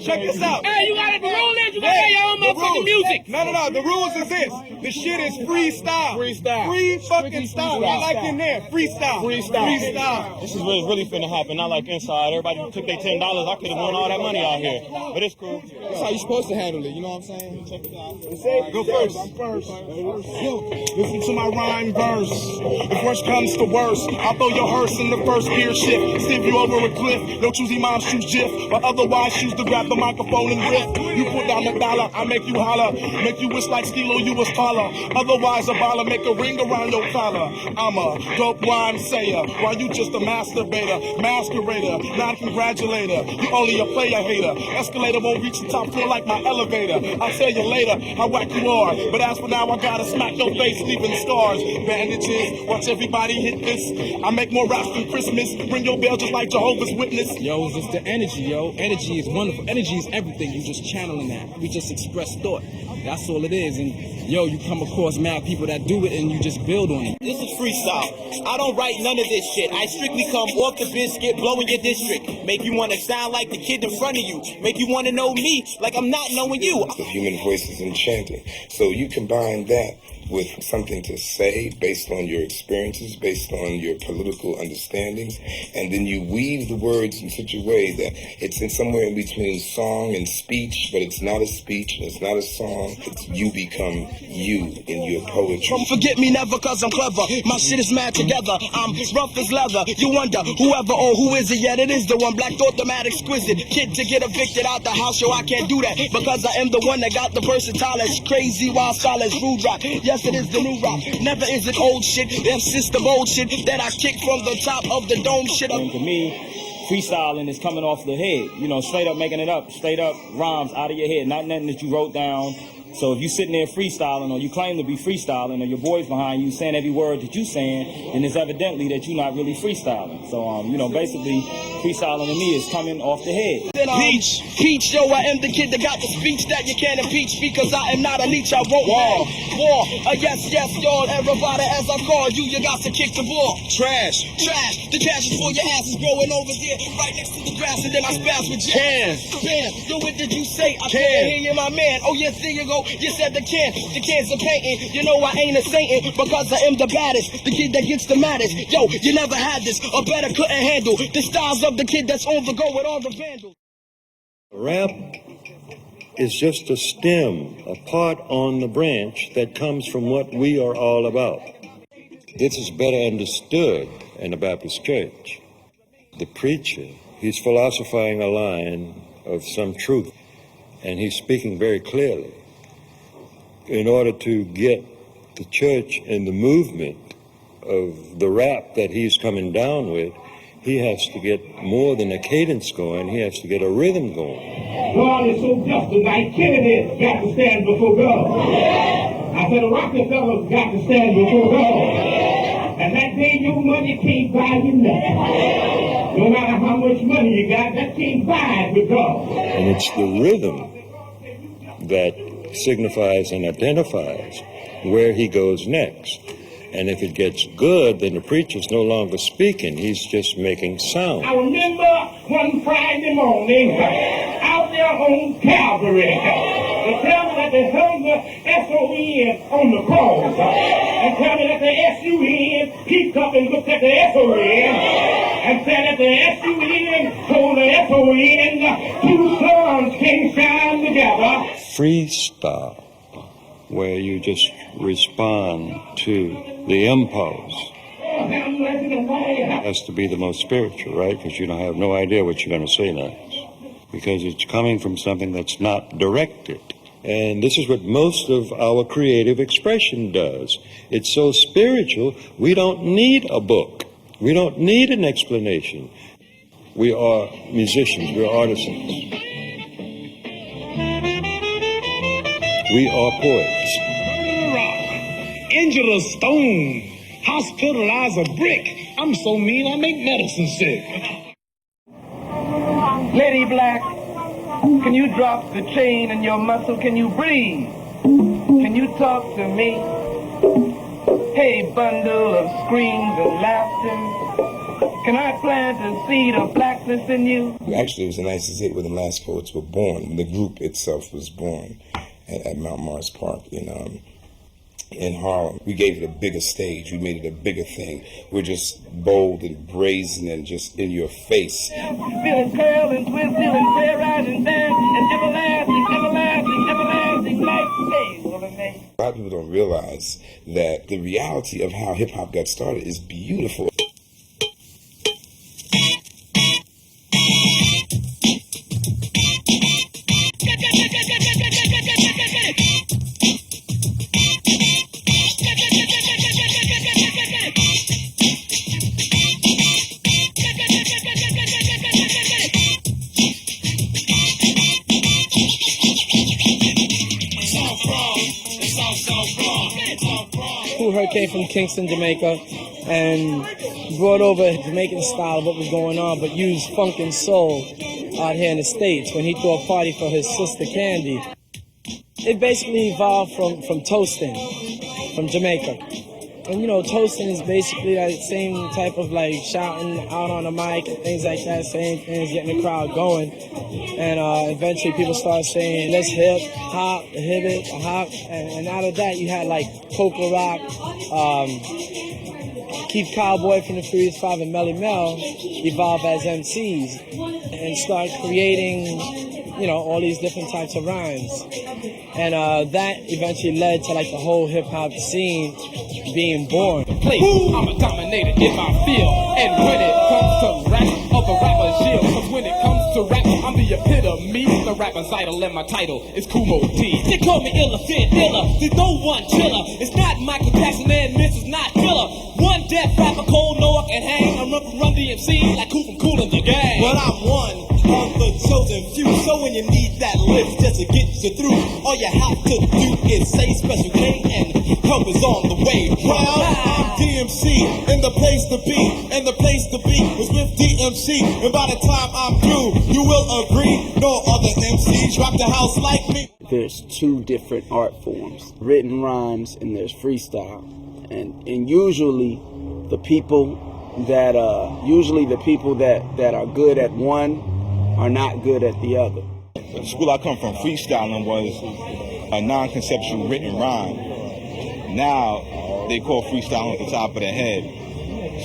Check this out. Hey, you got it. The rule is you got to have your own motherfucking music. No. The rules is this. The shit is freestyle. Freestyle. Free fucking style. I like in there. Freestyle. This is really finna happen. Not like inside. Everybody took their $10. I could have won all that money out here. But it's cool. That's how you're supposed to handle it. You know what I'm saying? Check it out. Go first. I'm first. Listen to my rhyme verse. If worst comes to worst, I'll throw your hearse in the first gear shift. Stiff you over a cliff. No choosy mom shoes jiff. But otherwise choose to grab the microphone and riff. You put down the dollar, I make you holler. Make you wish like Stilo you was taller. Otherwise a baller make a ring around your collar. I'm a dope rhyme sayer, while you just a masturbator, masquerader, not congratulator. You only a player hater. Escalator won't reach the top floor like my elevator. I'll tell you later how whack you are. But as for now, I gotta smack your face, leaving scars. Bandages, watch everybody hit this. I make more raps than Christmas. Ring your bell just like Jehovah's Witness. Yo, it's the energy, yo. Energy is wonderful. Energy is everything. You just channeling that. We just express thought. That's all it is. And yo, you come across mad people that do it and you just build on it. This is freestyle. I don't write none of this shit. I strictly come off the biscuit, blowing your district. Make you want to sound like the kid in front of you. Make you want to know me like I'm not knowing you. The human voice is enchanting. So you combine that with something to say based on your experiences, based on your political understandings, and then you weave the words in such a way that it's in somewhere in between song and speech, but it's not a speech and it's not a song. It's you become you in your poetry. Don't forget me never cause I'm clever. My shit is mad together. I'm rough as leather. You wonder whoever or who is it? Yet it is the one. Black thought the mad exquisite. Kid to get evicted out the house. Yo, I can't do that because I am the one that got the versatile as crazy wild style as rude rock. Yes, it is the new rock. Never is it old shit. Them system old shit that I kick from the top of the dome shit. And to me, freestyling is coming off the head. You know, straight up making it up. Straight up rhymes out of your head. Not nothing that you wrote down. So if you sitting there freestyling or you claim to be freestyling or your boys behind you saying every word that you saying, then it's evidently that you're not really freestyling. So, you know, basically freestyling to me is coming off the head. Peach, yo, I am the kid that got the speech that you can't impeach because I am not a leech. I won't war. Yes, y'all, everybody as I call you, you got to kick the ball. Trash. The cash is for your asses growing over there right next to the grass and then I spaz with jam. Bam. Yo, what did you say? I can't hear you, my man. Oh, yes, there you go. You said the cans are painting. You know I ain't a saint because I am the baddest. The kid that gets the maddest. Yo, you never had this or better couldn't handle the styles of the kid that's on the go with all the vandals. Rap is just a stem, a part on the branch that comes from what we are all about. This is better understood in the Baptist church. The preacher, he's philosophizing a line of some truth, and he's speaking very clearly. In order to get the church in the movement of the rap that he's coming down with, he has to get more than a cadence going, he has to get a rhythm going. God is so just tonight, Kennedy got to stand before God. I said, Rockefeller's got to stand before God. And that day your money can't buy you nothing. No matter how much money you got, that can't buy it with God. And it's the rhythm that signifies and identifies where he goes next. And if it gets good, then the preacher's no longer speaking, he's just making sound. I remember one Friday morning out there on Calvary. And tell me that they hung the S-O-N on the cross. And tell me that the S-U-N peeped up and looked at the S-O-N and said that the S-U-N told the S-O-N two suns can't shine together. Freestyle, where you just respond to the impulse, has to be the most spiritual, right? Because you don't have no idea what you're going to say next. Because it's coming from something that's not directed. And this is what most of our creative expression does. It's so spiritual, we don't need a book. We don't need an explanation. We are musicians, we're artisans. We are poets. Injure a stone, hospitalize a brick. I'm so mean I make medicine sick. Lady Black, can you drop the chain in your muscle? Can you breathe? Can you talk to me? Hey, bundle of screams and laughter, can I plant a seed of blackness in you? Actually, it was a 1968 when the last poets were born. The group itself was born at Mount Morris Park in Harlem. We gave it a bigger stage. We made it a bigger thing. We're just bold and brazen and just in your face. Feeling curl and twist, feeling clear, rise and dance, and everlasting, everlasting, everlasting life stays over me. A lot of people don't realize that the reality of how hip-hop got started is beautiful. Her came from Kingston, Jamaica, and brought over Jamaican style of what was going on, but used funk and soul out here in the States when he threw a party for his sister Candy. It basically evolved from toasting from Jamaica. And you know, toasting is basically that same type of like shouting out on the mic and things like that, saying things, getting the crowd going. And eventually people start saying, let's hip, hop, hip, hop. And out of that, you had like Polka Rock, Keith Cowboy from the Furious Five and Melly Mel evolve as MCs and start creating, you know, all these different types of rhymes. And that eventually led to like the whole hip hop scene being born. I'm a dominator if I feel. And when it comes to rap, other rappers yield. Cause when it comes to rap, I'm the epitome. The rapper's idol and my title is Kumo T. They call me illa, fit illa. There's no one chiller. It's not Michael Jackson and this is not Thriller. One death rapper, cold, no I can hang. I'm up from DMC like Cool from Cool in the Gang. But I'm one of the chosen few. So when you need that lift just to get you through, all you have to do is say Special K and help is on the way. Well, I'm DMC and the place to be. And the place to be was with DMC. And by the time I'm through, you will agree, no other MCs rock the house like me. There's two different art forms, written rhymes and there's freestyle. And usually the people that are good at one are not good at the other. The school I come from, freestyling, was a non-conceptual written rhyme. Now they call freestyling at the top of their head.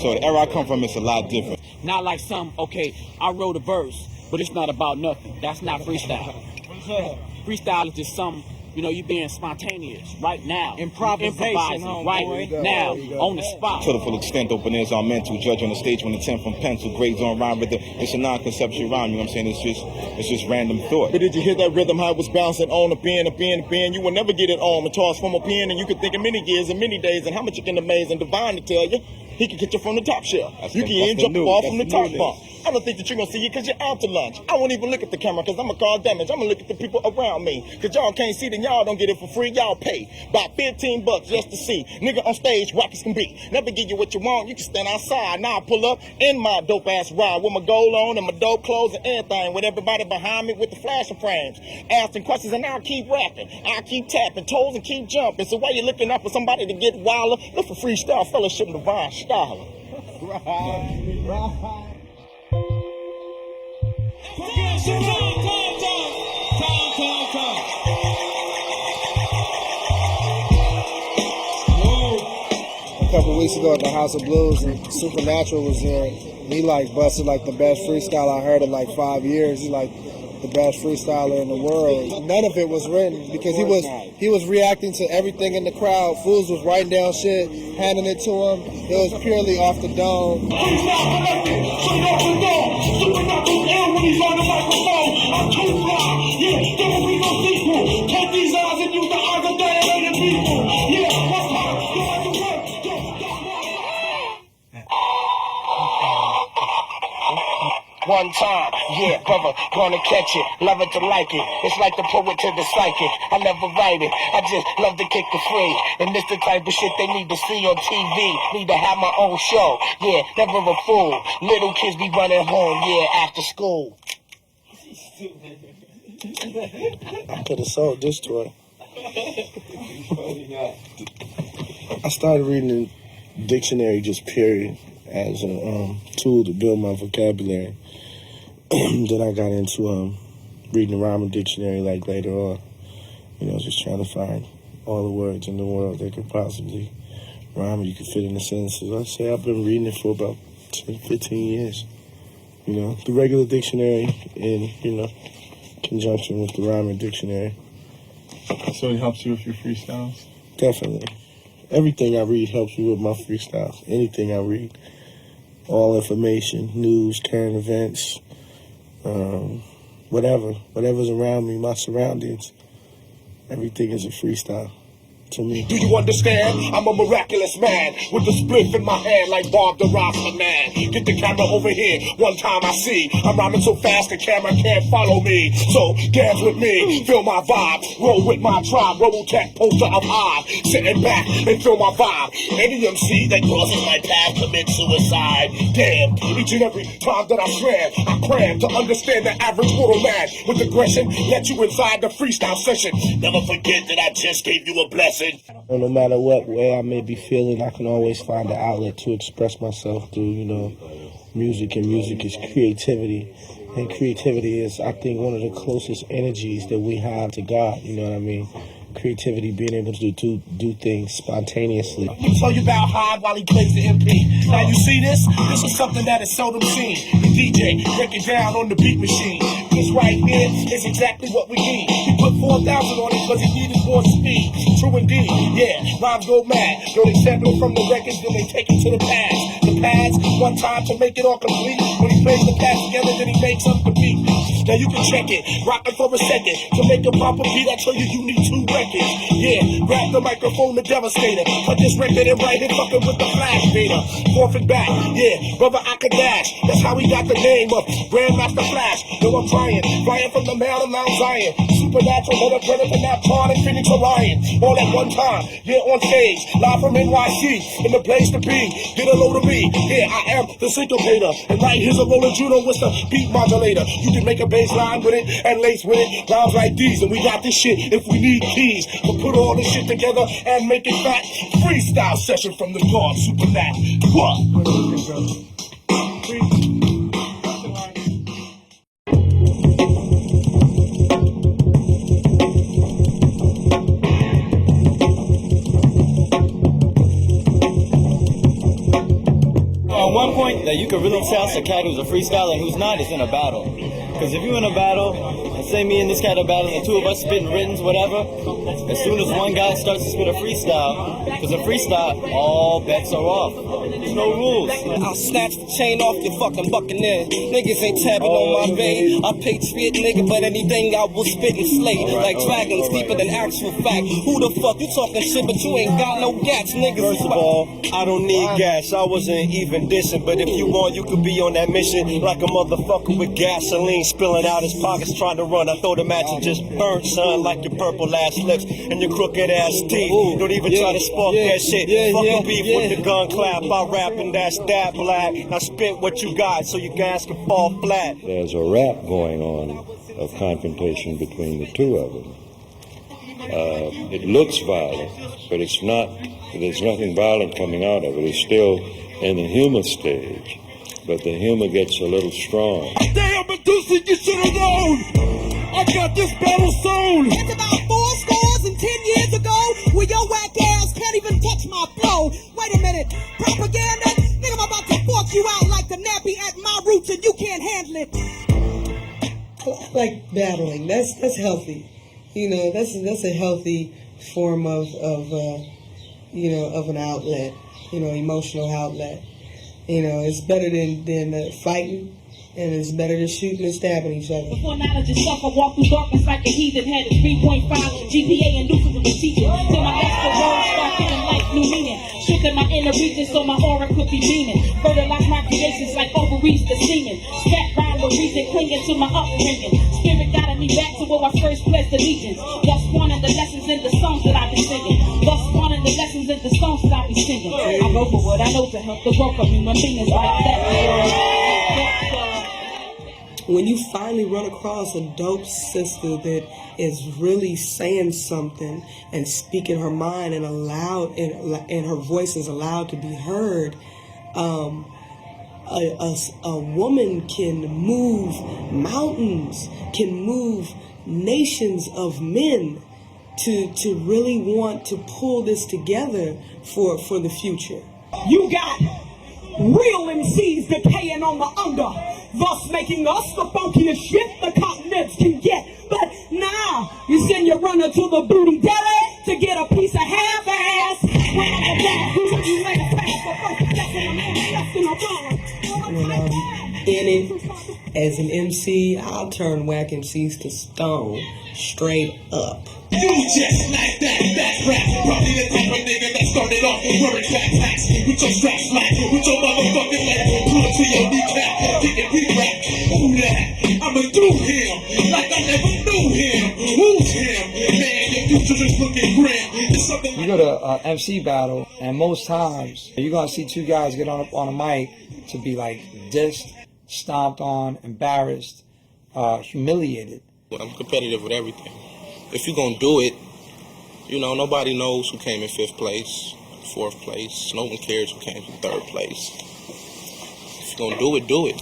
So the era I come from is a lot different. Not like some, okay, I wrote a verse, but it's not about nothing. That's not freestyle. Freestyle is just some, you know, you being spontaneous right now. Improvising right now on the spot. To the full extent, open ears are mental. Judge on the stage when the 10 from pencil, grades on rhyme rhythm. It's a non-conceptual rhyme, you know what I'm saying? It's just random thought. But did you hear that rhythm, how it was bouncing on a pen? You will never get it on. A toss from a pen, and you could think of many years and many days, and how much you can amaze and divine to tell you. He can get you from the top shelf. You can jump off from the top bunk. I don't think that you're going to see it because you're out to lunch. I won't even look at the camera because I'm going to cause damage. I'm going to look at the people around me because y'all can't see, then y'all don't get it for free. Y'all pay about $15 just to see. Nigga on stage, whack as can be. Never give you what you want. You can stand outside. Now I pull up in my dope-ass ride with my gold on and my dope clothes and everything with everybody behind me with the flashing frames. Asking questions and I'll keep rapping. I'll keep tapping toes and keep jumping. So while you're looking up for somebody to get wilder, look for Freestyle Fellowship and Divine Styler. Right. Time. a couple weeks ago at the House of Blues, and Supernatural was there. He like busted like the best freestyle I heard in like 5 years. He like the best freestyler in the world. None of it was written because he was reacting to everything in the crowd. Fools was writing down shit, handing it to him. It was purely off the dome. One time, yeah, brother, gonna catch it, love it to like it. It's like the poet to the psychic. I never write it, I just love to kick the free. And this the type of shit they need to see on TV. Need to have my own show, yeah, never a fool. Little kids be running home, yeah, after school. I could have sold this toy. I started reading the dictionary just period as a tool to build my vocabulary. Then I got into reading the rhyming dictionary like later on. You know, just trying to find all the words in the world that could possibly rhyme you could fit in the sentences. I say I've been reading it for about 10, 15 years. You know, the regular dictionary in, you know, conjunction with the rhyming dictionary. So it helps you with your freestyles? Definitely. Everything I read helps me with my freestyles. Anything I read. All information, news, current events, whatever's around me, my surroundings, everything is a freestyle to me. Do you understand? I'm a miraculous man with the spliff in my hand like Bob the Rasta man. Get the camera over here. One time I see I'm rhyming so fast the camera can't follow me. So dance with me, feel my vibe. Roll with my tribe, Robotech poster of high. Sitting back and feel my vibe. Any MC that crosses my path commits suicide. Damn, each and every time that I cram to understand the average mortal man with aggression. Let you inside the freestyle session. Never forget that I just gave you a blessing. And no matter what way I may be feeling, I can always find an outlet to express myself through, you know, music. And music is creativity. And creativity is, I think, one of the closest energies that we have to God. You know what I mean? Creativity, being able to do things spontaneously. He tell you about Hyde while he plays the MP. Now you see this? This is something that is seldom seen. The DJ break it down on the beat machine. This right here is exactly what we need. He put 4,000 on it because he needed more speed. True indeed, yeah, rhymes go mad. Though they sample from the records, then they take it to the pads. The pads, one time to make it all complete. When he plays the pads together, then he makes up the beat. Now you can check it, rock it for a second. To make a proper beat, I tell you, you need 2 records. Yeah, grab the microphone, the devastator. Put this record and write it, fucking with the flash beta. Forth and back, yeah, brother I could dash. That's how he got the name of Grandmaster Flash. Though I'm flying from the Mount of Mount Zion. Supernatural, mother predator, not Pawn and Phoenix Orion. All at one time, yeah, on stage. Live from NYC, in the place to be. Get a load of me, yeah, I am the syncopator. And right here's a roller Juno with the beat modulator. You can make a bass line with it and lace with it. Rhymes like these, and we got this shit if we need keys. But put all this shit together and make it fat. Freestyle session from the God Supernat. What? At one point, that you could really tell a cat who's a freestyler and who's not is in a battle. Because if you're in a battle, and say me and this cat are battling, the two of us spitting writtens, whatever, as soon as one guy starts to spit a freestyle, because a freestyle, all bets are off. There's no rules. I'll snatch the chain off your fucking buccaneer. Niggas ain't tapping on my vein. I patriot nigga, but anything I will spit and slay. Like dragons, deeper than actual fact. Who the fuck you talking shit, but you ain't got no gats, niggas. First of all, I don't need gas. I wasn't even dissing, but if you want, you could be on that mission like a motherfucker with gasoline spilling out his pockets trying to run. I throw the match and just burn, son, like your purple ass lips and your crooked ass teeth. Don't even try to spark that shit. Fuck a beef with the gun clap. I rap and that's that black. Now spit what you got so your gas can fall flat. There's a rap going on of confrontation between the two of them. It looks violent, but it's not. There's nothing violent coming out of it. It's still in the humor stage, but the humor gets a little strong. Damn, Medusa, you should have known. I got this battle soon. It's about 4 scores and 10 years ago, where your whack ass can't even touch my flow. Wait a minute, like battling. That's healthy. You know, that's a healthy form of you know, of an outlet. You know, emotional outlet. You know, it's better than fighting. And it's better than shooting and stabbing each other. Before knowledge is self, I walk through darkness like a heathen. Had a 3.5 GPA and Lucifer was teaching. Till my best for words start feeling like new meaning. Shifted my inner region so my aura could be beaming. Fertilize my creations like ovaries the semen. Step by the reason, clinging to my upbringing. Spirit guided me back to where I first pledged allegiance. Thus one of the lessons in the songs that I've been singing. Thus one of the lessons in the songs that I've been singing. I go for what I know to help the growth of human beings like that. When you finally run across a dope sister that is really saying something and speaking her mind and and her voice is allowed to be heard, a woman can move mountains, can move nations of men to really want to pull this together for the future. You got real MCs decaying on the under, thus making us the funkiest shit the continents can get. But now you send your runner to the booty deli to get a piece of half-ass. When I'm in it as an MC, I'll turn whack MCs to stone, straight up. You just like that rap. Probably the type of nigga that started off with wearing fat hats. With your straps slack, with your motherfucking leg pulled to your kneecap, getting re-rap. Who that? I'ma do him like I never knew him. Who's him? Man, your future is looking grim. It's something You go to an MC battle, and most times you're gonna see two guys get on a mic to be like dissed, stomped on, embarrassed, humiliated. I'm competitive with everything. If you're gonna do it, you know, nobody knows who came in 5th place, 4th place. No one cares who came in 3rd place. If you're gonna do it, do it.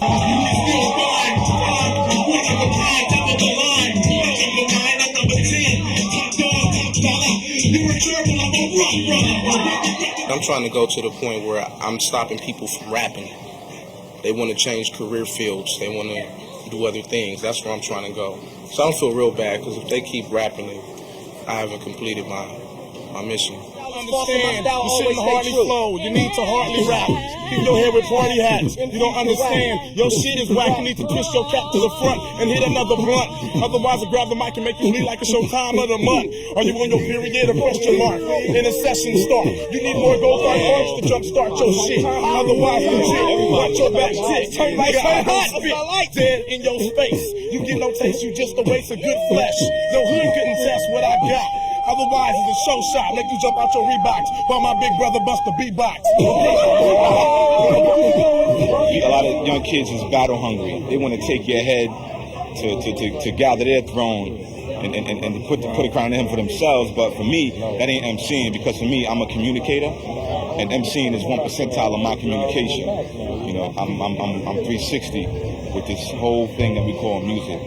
I'm trying to go to the point where I'm stopping people from rapping. They want to change career fields. They want to do other things. That's where I'm trying to go. So I don't feel real bad, because if they keep rapping, I haven't completed my mission. Understand, you shouldn't hardly flow. You need to hardly rap. Keep your hair with party hats. You don't understand. Your shit is whack. You need to push your cap to the front and hit another blunt. Otherwise, I'll grab the mic and make you bleed like it's your time of the month. Are you on your period or question mark? In a session start. You need more gold card points to jumpstart your shit. Otherwise, legit, watch your back tick. You got hot spit dead in your face. You get no taste. You just a waste of good flesh. Your hood couldn't test what I got. Otherwise, it's a show shot. Make you jump out your Reeboks while my big brother bust the beatbox. A lot of young kids is battle hungry. They want to take your head to gather their throne and put a crown on him for themselves. But for me, that ain't MCing, because for me, I'm a communicator, and MCing is 1 percentile of my communication. You know, I'm 360 with this whole thing that we call music.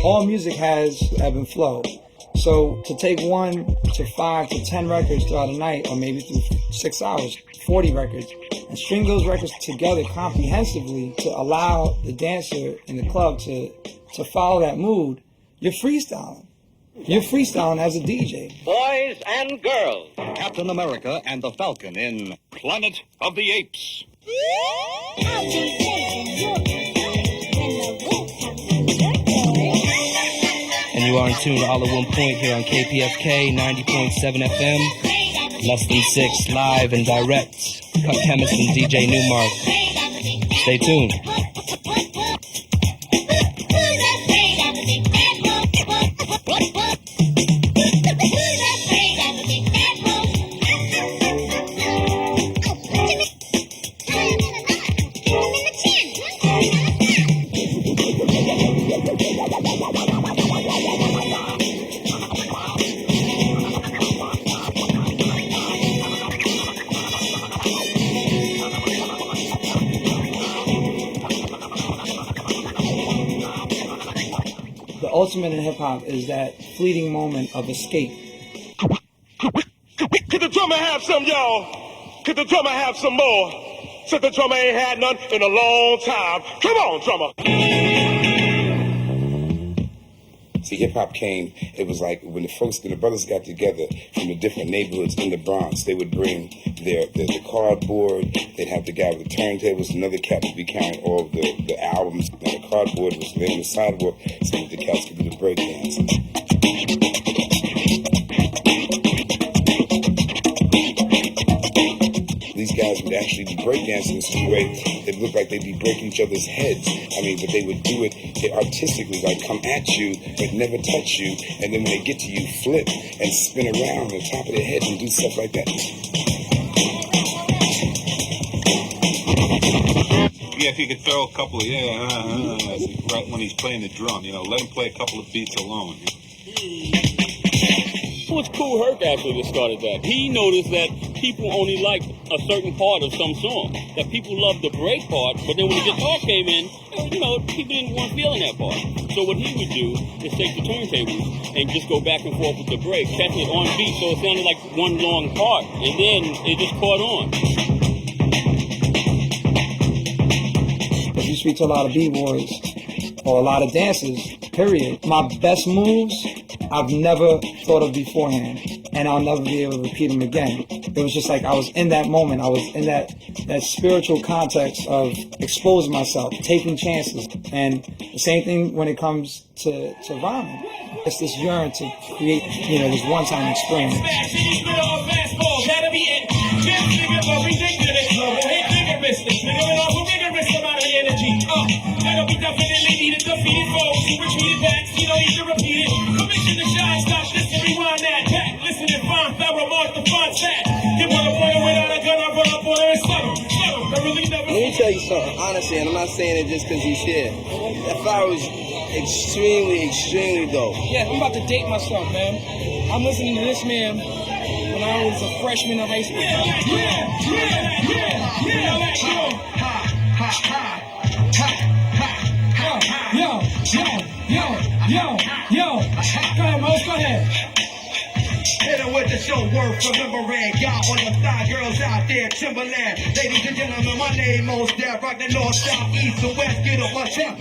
All music has ebb and flow. So to take 1 to 5 to 10 records throughout a night, or maybe through 6 hours, 40 records, and string those records together comprehensively to allow the dancer in the club to follow that mood, you're freestyling. You're freestyling as a DJ. Boys and girls, Captain America and the Falcon in Planet of the Apes. And you are in tune to All at One Point here on KPFK 90.7 FM. Less Than 6, live and direct. Cut Chemist and DJ Newmark. Stay tuned. The ultimate in hip-hop is that fleeting moment of escape. Can the drummer have some, y'all? Could the drummer have some more? Said the drummer ain't had none in a long time. Come on, drummer. See, hip hop came, it was like when the brothers got together from the different neighborhoods in the Bronx, they would bring the cardboard, they'd have the guy with the turntables, another cat would be carrying all of the albums, and the cardboard was laying on the sidewalk so that the cats could do the break dance. These guys would actually be breakdancing in such a way that looked like they'd be breaking each other's heads. I mean, but they would do it artistically, like come at you, but never touch you. And then when they get to you, flip and spin around on the top of their head and do stuff like that. Yeah, if he could throw a couple of, right when he's playing the drum, let him play a couple of beats alone. It was Kool Herc actually that started that. He noticed that people only liked a certain part of some song. That people loved the break part, but then when the guitar came in, people weren't feeling that part. So what he would do is take the turntables and just go back and forth with the break, catching it on beat so it sounded like one long part, and then it just caught on. If you speak to a lot of b-boys or a lot of dancers, period, my best moves I've never thought of beforehand, and I'll never be able to repeat them again. It was just like I was in that moment. I was in that spiritual context of exposing myself, taking chances. And the same thing when it comes to rhyming. It's this yearn to create, this one-time experience. Let me tell you something, honestly, and I'm not saying it just because he's here. That flower was extremely, extremely dope. Yeah, I'm about to date myself, man. I'm listening to this man when I was a freshman in high school. Yo. Go ahead, Mose, go ahead. Hit her with the show worth remembering. Y'all all the side girls out there, Timberland. Ladies and gentlemen, my name Mose Dad. Rock the north, south, east, and west. Get up, watch out.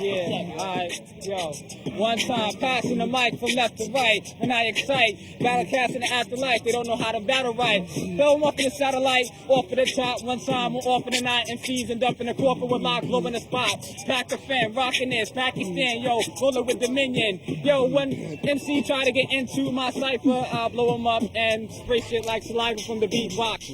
Yeah, alright, yo. One time, passing the mic from left to right, and I excite. Battle cast in the afterlife, they don't know how to battle right. Throw them up in the satellite, off of the top. One time, we're off in the night, and seasoned up in the corporate with locks, blowing the spot. Pack the fan, rocking this, Pakistan, yo, rolling with Dominion. Yo, when MC try to get into my cipher, I'll blow him up and spray shit like saliva from the beatbox.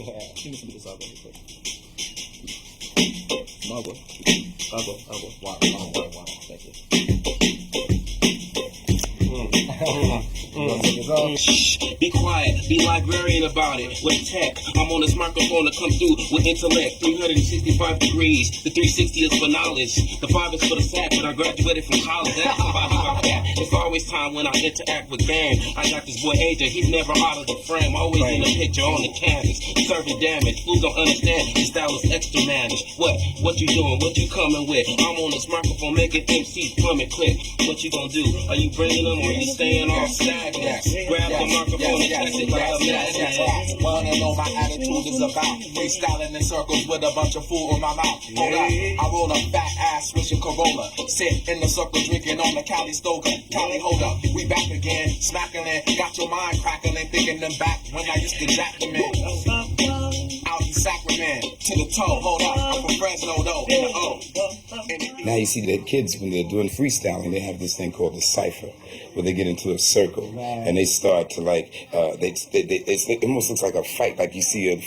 Shh, be quiet, be librarian about it. With tech, I'm on this microphone to come through with intellect. 365 degrees, the 360 is for knowledge. The 5 is for the sack, but I graduated from college. That's about that. It's always time when I interact with game. I got this boy AJ, he's never out of the frame. Always in the picture on the canvas, serving damage. Fools don't understand, the style is extra managed. What you doing? What you coming with? I'm on this microphone making MCs plummet quick. What you gonna do? Are you bringing them or are you staying off stagnant? Grab the microphone and test it like a magnet. Wanna know my attitude is about freestyling in circles with a bunch of food in my mouth. Hold up, I roll a fat ass switching Corolla. Sit in the circle drinking on the Cali Stoga. Cali, hold up, we back again. Smacking it, got your mind crackling, thinking them back when I used to jack them in. Out in Sacramento, to the toe, hold up, I'm from Fresno though, in the O. Now you see that kids, when they're doing freestyling, they have this thing called the cipher, where they get into a circle and they start to it almost looks like a fight, like you see on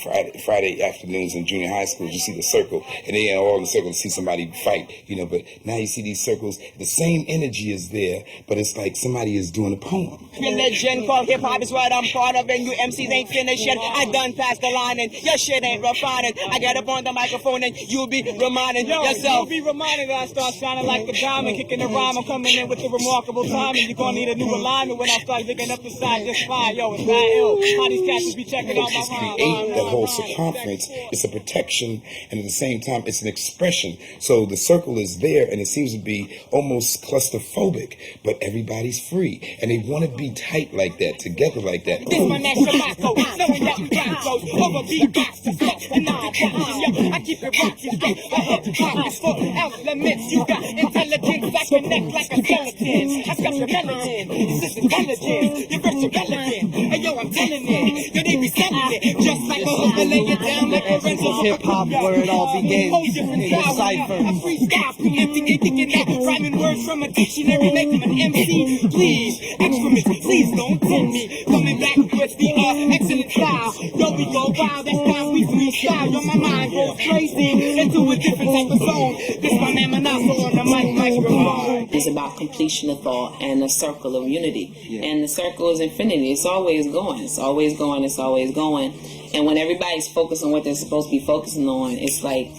Friday afternoons in junior high schools. You see the circle and they are all in the circle to see somebody fight, But now you see these circles, the same energy is there, but it's like somebody is doing a poem. Religion called hip hop is what I'm part of, and you MCs ain't finished yet. I done passed the line, and your shit ain't refining. I get up on the microphone and you'll be reminding yourself. You'll be reminded that I start shining like a diamond, kicking the rhyme. I'm coming in with the remarkable timing. You're gonna need a new alignment when I start picking up the side just fine. Yo, it's that ill. How these cats be checking out my rhyme. Create that whole circumference. It's a protection, and at the same time, it's an expression. So the circle is there, and it seems to be almost claustrophobic, but everybody's free, and they want to be tight like that, together like that. This my national motto, knowing that we got those over beat box to stop and nine behind. I keep it rocking straight ahead to try for elements. You got intelligence, I connect like a skeleton. I got your melanin, this is intelligence. You're very relevant, and yo, I'm telling it. Yo, they be selling it, just like a hook to lay it down like a rental. Hip hop where it all begins in the cipher. I freestyle, preempting and thinking that rhyming words from a dictionary make them an MC. Please, excrement, please don't tempt me. Coming back with the excellent style. Yo, we go wild, that's why we freestyle. Yo, my mind goes crazy into a different type of zone. This my man Manasso on the microphone. It's about completion of thought and a circle of unity. And the circle is infinity. It's always going. It's always going. It's always going. And when everybody's focused on what they're supposed to be focusing on, it's like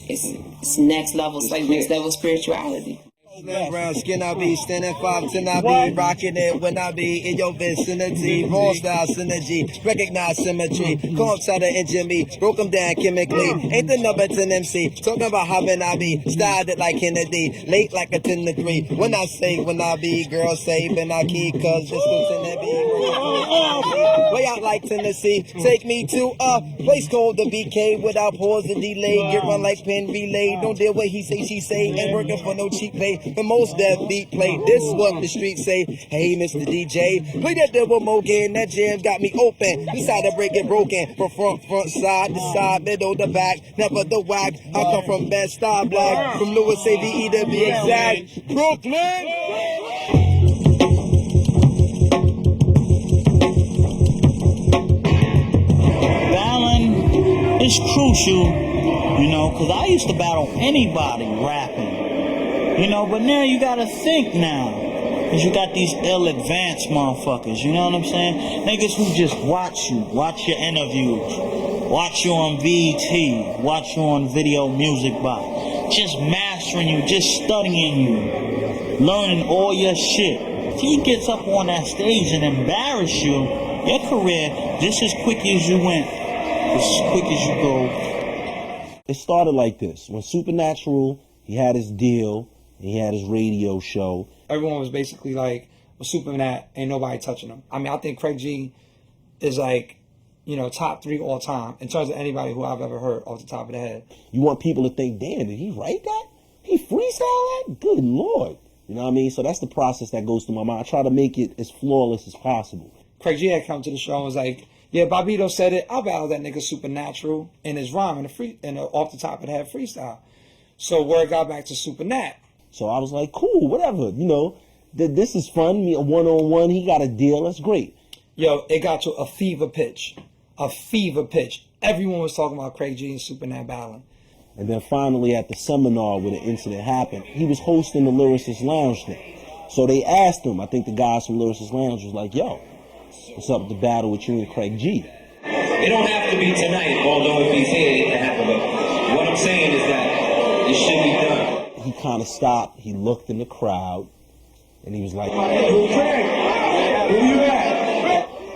it's next level. It's like next level spirituality. Brown skin, I be standing 5'10", I be rocking it when I be in your vicinity. Raw style synergy, recognize symmetry. Come outside the engine me, broke them down chemically. Ain't the number 10 MC, talking about how when I be styled it like Kennedy, late like a 10 degree. When I say when I be, girls say when I keep, cause this goes in the be. Way out like Tennessee, take me to a place called the BK without pause and delay. Get run like pen relay, don't deal what he say, she say, ain't working for no cheap pay. The most deaf beat play. This is what the streets say. Hey, Mr. DJ, play that double again. That jam got me open. Decide to break it broken. From front, side to side, middle to back. Never the whack. I come from Bed-Stuy Black. From Lewis AVE to be exact. Brooklyn. Battling is crucial, you know, because I used to battle anybody rapping. You know, but now you gotta think now. Cause you got these ill-advanced motherfuckers, you know what I'm saying? Niggas who just watch you, watch your interviews, watch you on VT, watch you on Video Music Box. Just mastering you, just studying you, learning all your shit. If he gets up on that stage and embarrass you, your career, just as quick as you went, as quick as you go. It started like this. When Supernatural, he had his deal, he had his radio show. Everyone was basically like, well, Supernat, ain't nobody touching him. I mean, I think Craig G is like, you know, top 3 all time in terms of anybody who I've ever heard off the top of the head. You want people to think, damn, did he write that? He freestyle that? Good Lord. You know what I mean? So that's the process that goes through my mind. I try to make it as flawless as possible. Craig G had come to the show and was like, yeah, Bobito said it. I'll battle that nigga Supernatural in his rhyme in the off the top of the head freestyle. So word got back to Supernat. So I was like, cool, whatever, you know, this is fun, me a one-on-one, he got a deal, that's great. Yo, it got to a fever pitch. Everyone was talking about Craig G and Supernat battling. And then finally at the seminar where the incident happened, he was hosting the Lyricist Lounge thing. So they asked him, I think the guys from Lyricist Lounge was like, yo, what's up with the battle with you and Craig G? It don't have to be tonight, although if he's here, it can happen. But what I'm saying is that it should be done. He kind of stopped, he looked in the crowd, and he was like,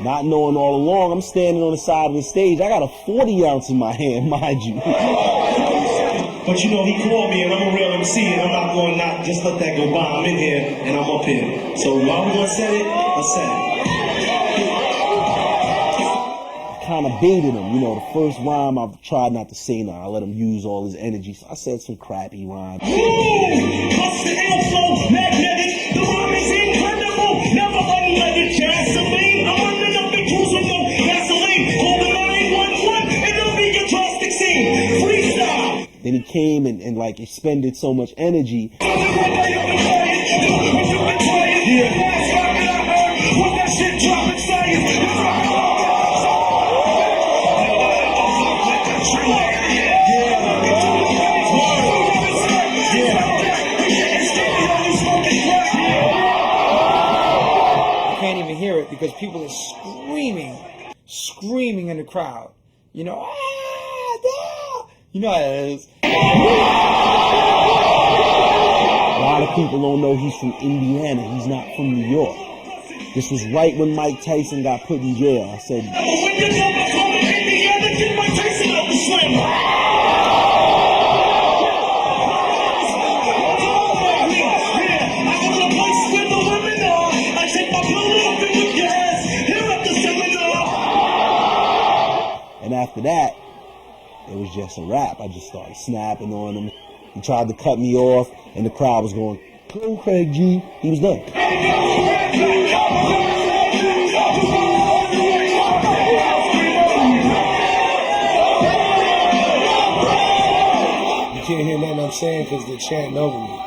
not knowing all along, I'm standing on the side of the stage, I got a 40 ounce in my hand, mind you. But you know, he called me and I'm a real MC and I'm not going to not just let that go by. I'm in here and I'm up here. So while we gonna set it, I said it. Kind of baited him, you know, the first rhyme I've tried not to say now. I let him use all his energy, so I said some crappy rhymes. Ooh, plus the inflow, magnetic, the rhyme is incredible, never unleaded, gasoline, I'm running up the cruise with no gasoline, call the 911, it'll be a drastic scene, freestyle. Then he came and like expended so much energy. Yeah. What that shit dropping, say Can't even hear it because people are screaming in the crowd. You know, You know how it is. A lot of people don't know he's from Indiana. He's not from New York. This was right when Mike Tyson got put in jail. I said, and after that, it was just a wrap. I just started snapping on him. He tried to cut me off, and the crowd was going, "Go, Craig G." He was done. You can't hear nothing I'm saying because they're chanting over me.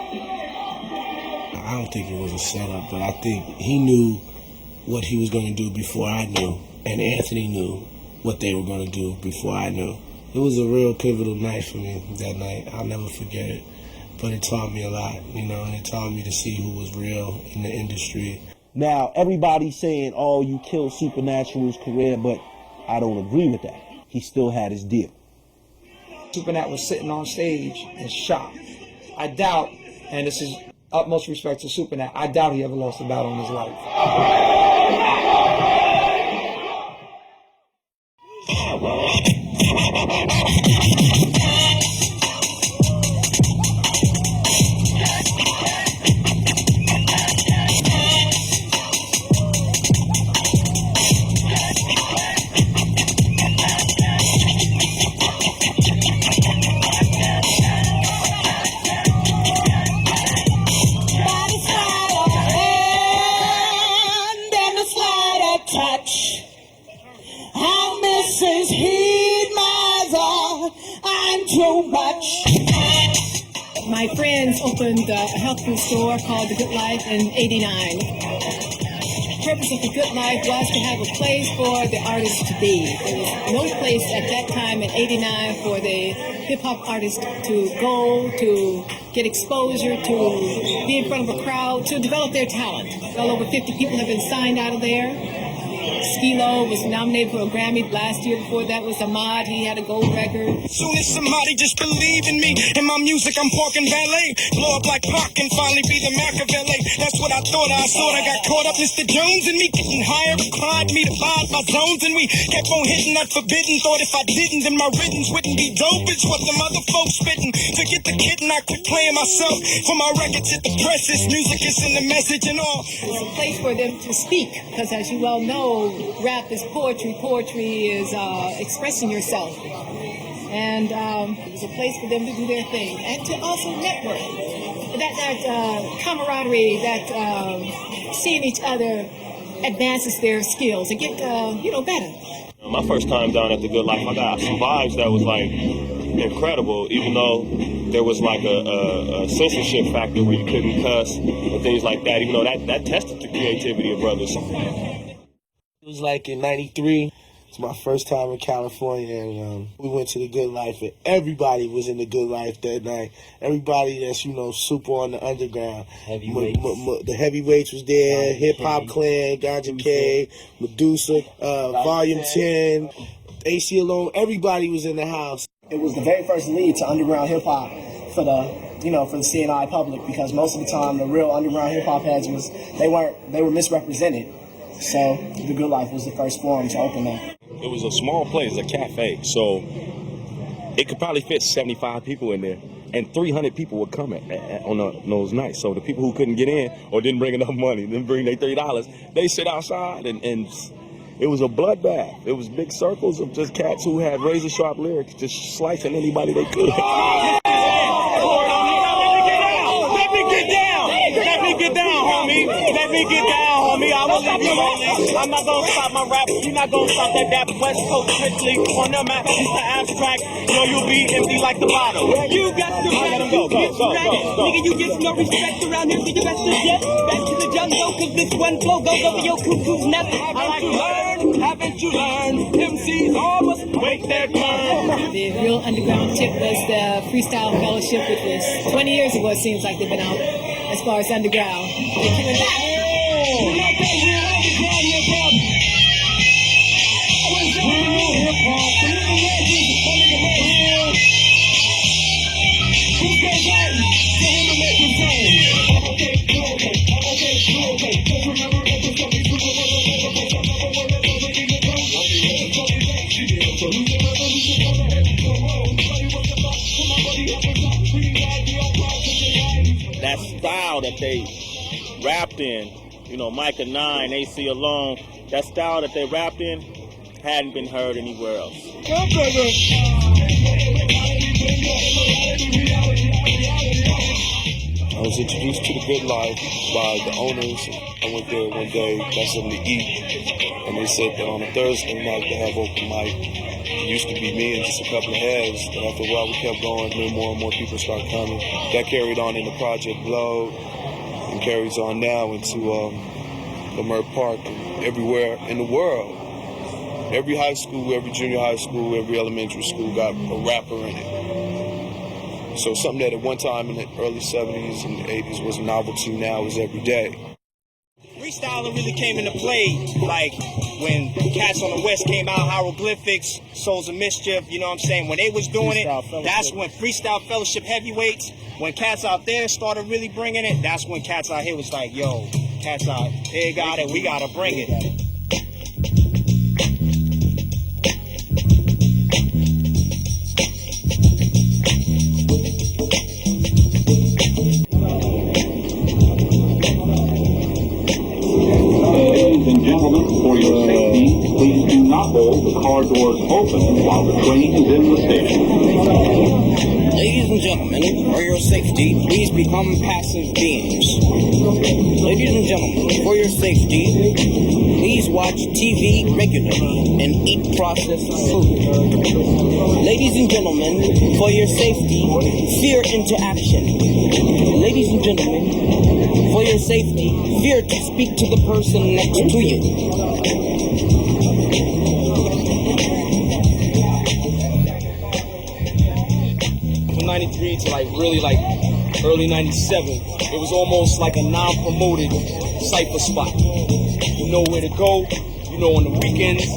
I don't think it was a setup, but I think he knew what he was going to do before I knew, and Anthony knew what they were going to do before I knew. It was a real pivotal night for me that night. I'll never forget it. But it taught me a lot, you know, and it taught me to see who was real in the industry. Now, everybody's saying, oh, you killed Supernatural's career, but I don't agree with that. He still had his deal. Supernat was sitting on stage and shot. I doubt, and this is utmost respect to Supernat, I doubt he ever lost a battle in his life. My friends opened a health food store called The Good Life in '89. The purpose of The Good Life was to have a place for the artists to be. There was no place at that time in '89 for the hip-hop artists to go, to get exposure, to be in front of a crowd, to develop their talent. Well over 50 people have been signed out of there. Skee-Lo was nominated for a Grammy last year. Before that was Ahmad. He had a gold record. Soon as somebody just believe in me and my music, I'm parking valet. Blow up like Pac and finally be the Machiavelli. That's what I thought. I got caught up. Mr. Jones and me getting higher inclined me to find my zones, and we kept on hitting that forbidden. Thought if I didn't, then my riddance wouldn't be dope. It's what them other folks spitting. To get the kitten, I quit playing myself. For my records hit the presses. Music is in the message and all. It's a place for them to speak, because as you well know, rap is poetry. Poetry is expressing yourself. And it was a place for them to do their thing and to also network. That camaraderie, that seeing each other advances their skills and get better. My first time down at the Good Life, I got some vibes that was like incredible, even though there was like a censorship factor where you couldn't cuss and things like that, even though that tested the creativity of brothers. It was like in '93. It's my first time in California, and we went to the Good Life, and everybody was in the Good Life that night. Everybody that's, super on the underground. Heavyweights. The heavyweights was there, Hip Hop Clan, Ganja K, Medusa, Volume 10, AC Alone. Everybody was in the house. It was the very first lead to underground hip hop for the CNI public, because most of the time the real underground hip hop heads they were misrepresented. So the Good Life was the first forum to open that. It was a small place, a cafe, so it could probably fit 75 people in there, and 300 people would come on those nights. So the people who couldn't get in or didn't bring enough money, didn't bring their $30, they sit outside, and it was a bloodbath. It was big circles of just cats who had razor sharp lyrics, just slicing anybody they could. Get down, homie. Let me get down, homie. I will leave you lonely. I'm not gonna stop my rap. You're not gonna stop that West Coast quickly. On the map, it's the abstract. You'll be empty like the bottle. You got to let him go. Nigga, you get no respect around here, so you best to get back to the jungle, cause this one flow goes over your cuckoo's nest. Haven't you learned? MCs almost wait their turn. The real underground tip was the Freestyle Fellowship, which was 20 years ago, it seems like they've been out. As far as underground, they're killing that. they rapped in, you know, Micah 9, AC Alone, that style that they rapped in hadn't been heard anywhere else. I was introduced to the good life by the owners. I went there one day, got something to eat, and they said that on a Thursday night they have open mic. It used to be me and just a couple of heads, but after a while we kept going, then more and more people started coming. That carried on into Project Globe, and carries on now into Lamert Park and everywhere in the world. Every high school, every junior high school, every elementary school got a rapper in it. So something that at one time in the early 70s and 80s was a novelty, now is every day. Freestyling really came into play, like when cats on the West came out, Hieroglyphics, Souls of Mischief, you know what I'm saying? When they was doing it, that's when Freestyle Fellowship Heavyweights, when cats out there started really bringing it, that's when cats out here was like, yo, cats out here got it, we gotta bring it. Ladies and gentlemen, for your safety, please do not hold the car doors open while the train is in the station. Ladies and gentlemen, for your safety, please become passive beings. Ladies and gentlemen, for your safety, please watch TV regularly and eat processed food. Ladies and gentlemen, for your safety, fear into action. Ladies and gentlemen, for your safety, fear to speak to the person next to you. From 93 to really early 97, it was almost like a non-promoted cypher spot. You know where to go, you know on the weekends,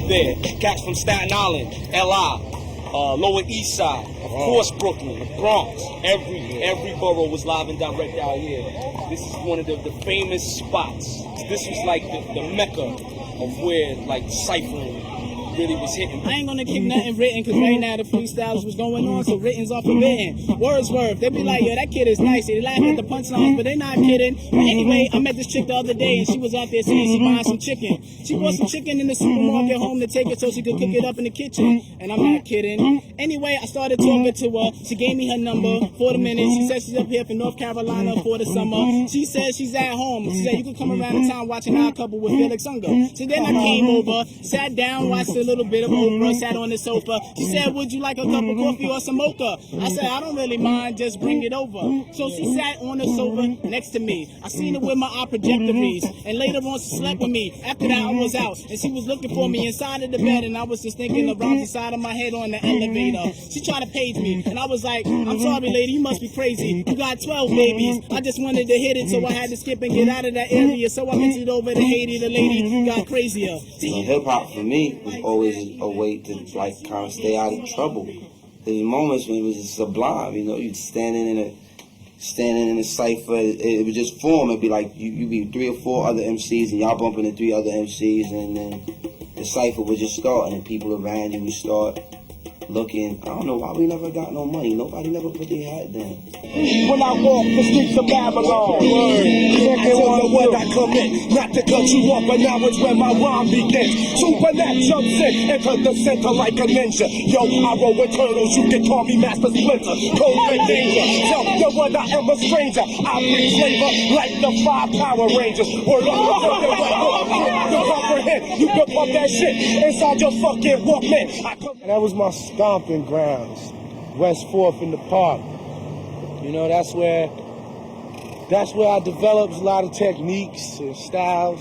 there. Cats from Staten Island, LI, Lower East Side, of course Brooklyn, the Bronx, every borough was live and direct out here. This is one of the famous spots. This was like the mecca of where like ciphering really was hitting. I ain't gonna keep nothing written because right now the freestyles was going on, so written's off forbidden. Wordsworth, they be like, yo, that kid is nice. They laugh at the punchlines, but they not kidding. But anyway, I met this chick the other day and she was out there saying she buying some chicken. She bought some chicken in the supermarket home to take it so she could cook it up in the kitchen. And I'm not kidding. Anyway, I started talking to her. She gave me her number for the minute. She said she's up here from North Carolina for the summer. She said she's at home. She said you could come around the town watching Our Couple with Felix Unger. So then I came over, sat down, watched a little bit of Oprah, sat on the sofa. She said, would you like a cup of coffee or some mocha? I said, I don't really mind, just bring it over. So she sat on the sofa next to me. I seen her with my eye projectories, and later on she slept with me. After that I was out, and she was looking for me inside of the bed, and I was just thinking around the side of my head on the elevator. She tried to page me, and I was like, I'm sorry lady, you must be crazy. You got 12 babies. I just wanted to hit it, so I had to skip and get out of that area. So I mentioned over to Haiti, the lady got crazier. Hip hop for me was always a way to like kind of stay out of trouble. There's moments when it was just sublime, you know, you'd standing in a cipher, it would just form. It'd be like you be 3 or 4 other MCs and y'all bumping into 3 other MCs, and then the cipher would just start, and then people around you would start looking. I don't know why we never got no money. Nobody never put their hat down. When I walk the streets of Babylon, I tell the what I commit. Not to cut you off, but now it's where my rhyme begins. Superman jumps in, enter the center like a ninja. Yo, I roll with turtles, you can call me Master Splinter. Cold and danger, tell the what I am a stranger. I bring flavor like the 5 Power Rangers. Word up, to comprehend, you can pump that shit inside your fucking Walkman. That was my stomping grounds, West 4th in the park. You know, that's where I developed a lot of techniques and styles.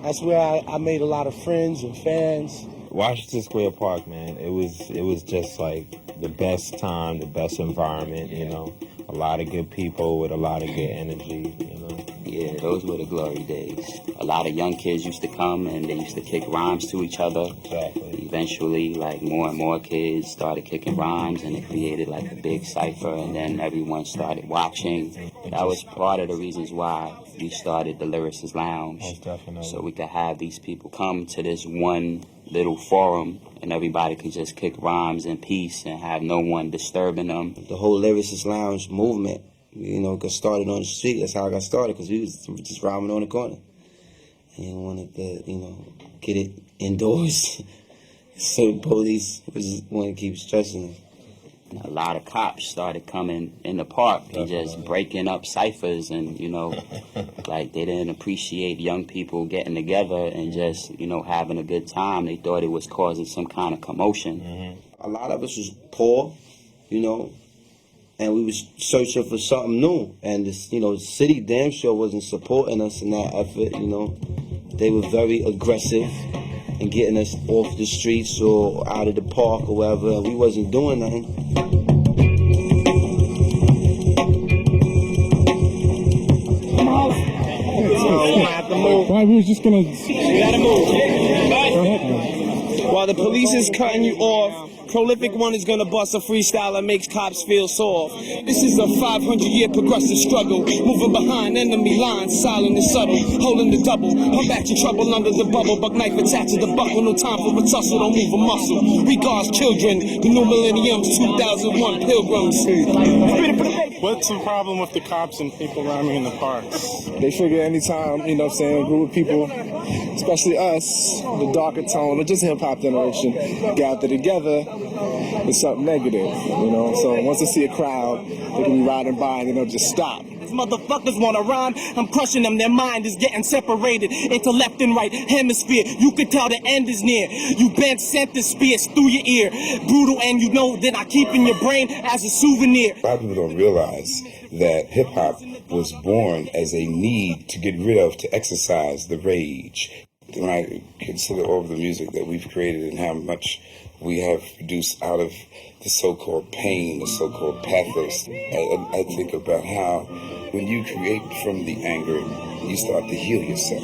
That's where I made a lot of friends and fans. Washington Square Park, man, it was just like the best time, the best environment, you know. A lot of good people with a lot of good energy, you know. Yeah, those were the glory days. A lot of young kids used to come and they used to kick rhymes to each other. Exactly. Eventually, like more and more kids started kicking rhymes, and it created like a big cipher, and then everyone started watching. That was part of the reasons why we started the Lyricist Lounge. Most definitely. So we could have these people come to this one little forum, and everybody could just kick rhymes in peace and have no one disturbing them. The whole Lyricist Lounge movement You know, got started on the street. That's how I got started, because we was just rhyming on the corner. And wanted to, you know, get it indoors. So the police just wanted to keep stressing us. A lot of cops started coming in the park and just breaking up ciphers, and you know, like they didn't appreciate young people getting together and just, you know, having a good time. They thought it was causing some kind of commotion. A lot of us was poor, you know, and we was searching for something new. And this, you know, the city damn sure wasn't supporting us in that effort. You know, they were very aggressive in getting us off the streets or out of the park or wherever, and we wasn't doing nothing. Right, we was just gonna. You gotta move. Go ahead. While the police is cutting you off, Prolific One is gonna bust a freestyle that makes cops feel soft. This is a 500-year progressive struggle, moving behind enemy lines, silent and subtle, holding the double. I'm back to trouble under the bubble, buck knife attached to the buckle. No time for a tussle, don't move a muscle. Regards children, the new millennium's 2001 pilgrims. What's the problem with the cops and people rhyming in the parks? They figure anytime, you know what I'm saying, a group of people, especially us, the darker tone, or just hip-hop generation, gather together, it's something negative, you know? So once they see a crowd, they can be riding by and they'll just stop. These motherfuckers wanna rhyme, I'm crushing them. Their mind is getting separated into left and right hemisphere. You could tell the end is near. You bent sent the spears through your ear. Brutal, and you know that I keep in your brain as a souvenir. A lot of people don't realize that hip-hop was born as a need to get rid of, to exercise the rage. When I consider all of the music that we've created and how much we have produced out of the so-called pain, the so-called pathos, I think about how when you create from the anger, you start to heal yourself.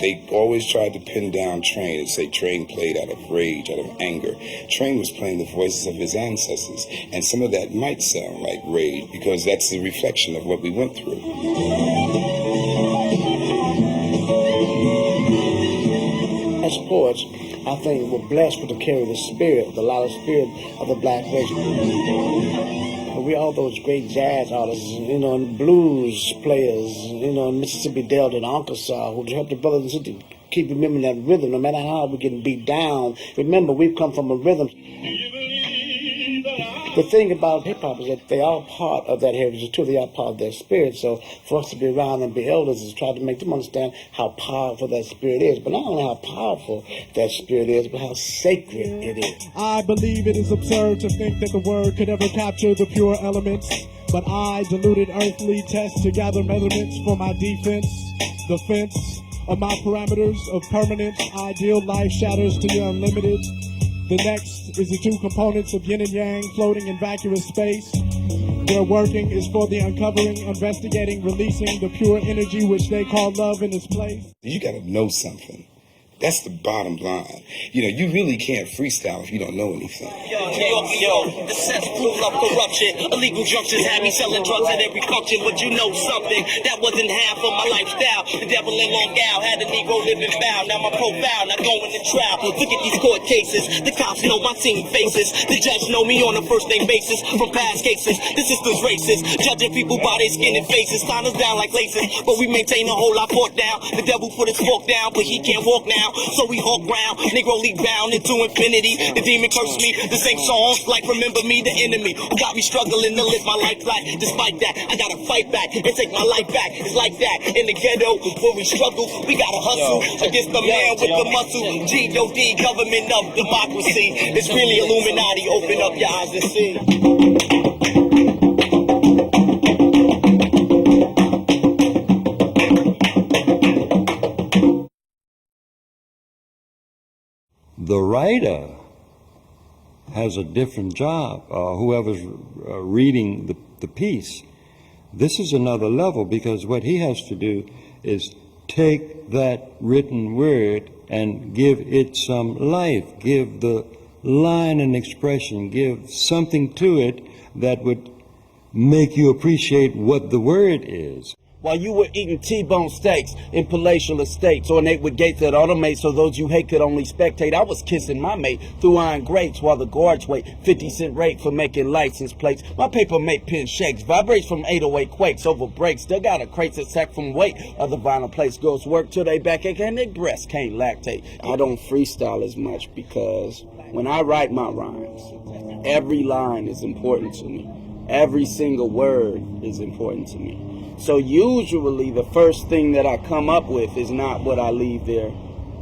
They always tried to pin down Train and say Train played out of rage, out of anger. Train was playing the voices of his ancestors, and some of that might sound like rage because that's the reflection of what we went through. As poets, I think we're blessed with to carry the spirit, the loud spirit of the black race. We all those great jazz artists, you know, and blues players, you know, in Mississippi Delta and Arkansas, who help the brothers and sisters keep remembering that rhythm, no matter how we're getting beat down. Remember, we've come from a rhythm. The thing about hip-hop is that they are part of that heritage too. They are part of their spirit. So for us to be around and be elders is try to make them understand how powerful that spirit is. But not only how powerful that spirit is, but how sacred it is. I believe it is absurd to think that the word could ever capture the pure elements. But I, diluted earthly, test to gather measurements for my defense. The fence of my parameters of permanence. Ideal life shatters to the unlimited. The next is the two components of yin and yang floating in vacuous space. Their working is for the uncovering, investigating, releasing the pure energy which they call love in its place. You gotta know something. That's the bottom line. You know, you really can't freestyle if you don't know anything. Yo, the cesspool of corruption. Illegal junctions had me selling drugs at every function, but you know something, that wasn't half of my lifestyle. The devil in Long Island had a Negro living foul. Now my profile, not going to trial. Look at these court cases. The cops know my team faces. The judge know me on a first name basis from past cases. The system's racist, judging people by their skin and faces. Sign us down like laces, but we maintain a whole lot fork down. The devil put his fork down, but he can't walk now. So we hawk round, Negro league bound into infinity. The demon cursed me, the same songs like Remember Me, the enemy who got me struggling to live my life right. Despite that, I gotta fight back and take my life back. It's like that in the ghetto where we struggle. We gotta hustle against the man with the muscle. G.O.D. government of democracy. It's really Illuminati. Open up your eyes and see. The writer has a different job, whoever's reading the piece. This is another level because what he has to do is take that written word and give it some life, give the line an expression, give something to it that would make you appreciate what the word is. while you were eating T-bone steaks in palatial estates, ornate with gates that automate so those you hate could only spectate. I was kissing my mate through iron grates while the guards wait 50-cent rate for making license plates. My paper make pen shakes, vibrates from 808 quakes over breaks. Still got a crate that sack from weight. Other vinyl plates girls work till they backache and their breasts can't lactate. I don't freestyle as much because when I write my rhymes, every line is important to me. Every single word is important to me. So usually the first thing that I come up with is not what I leave there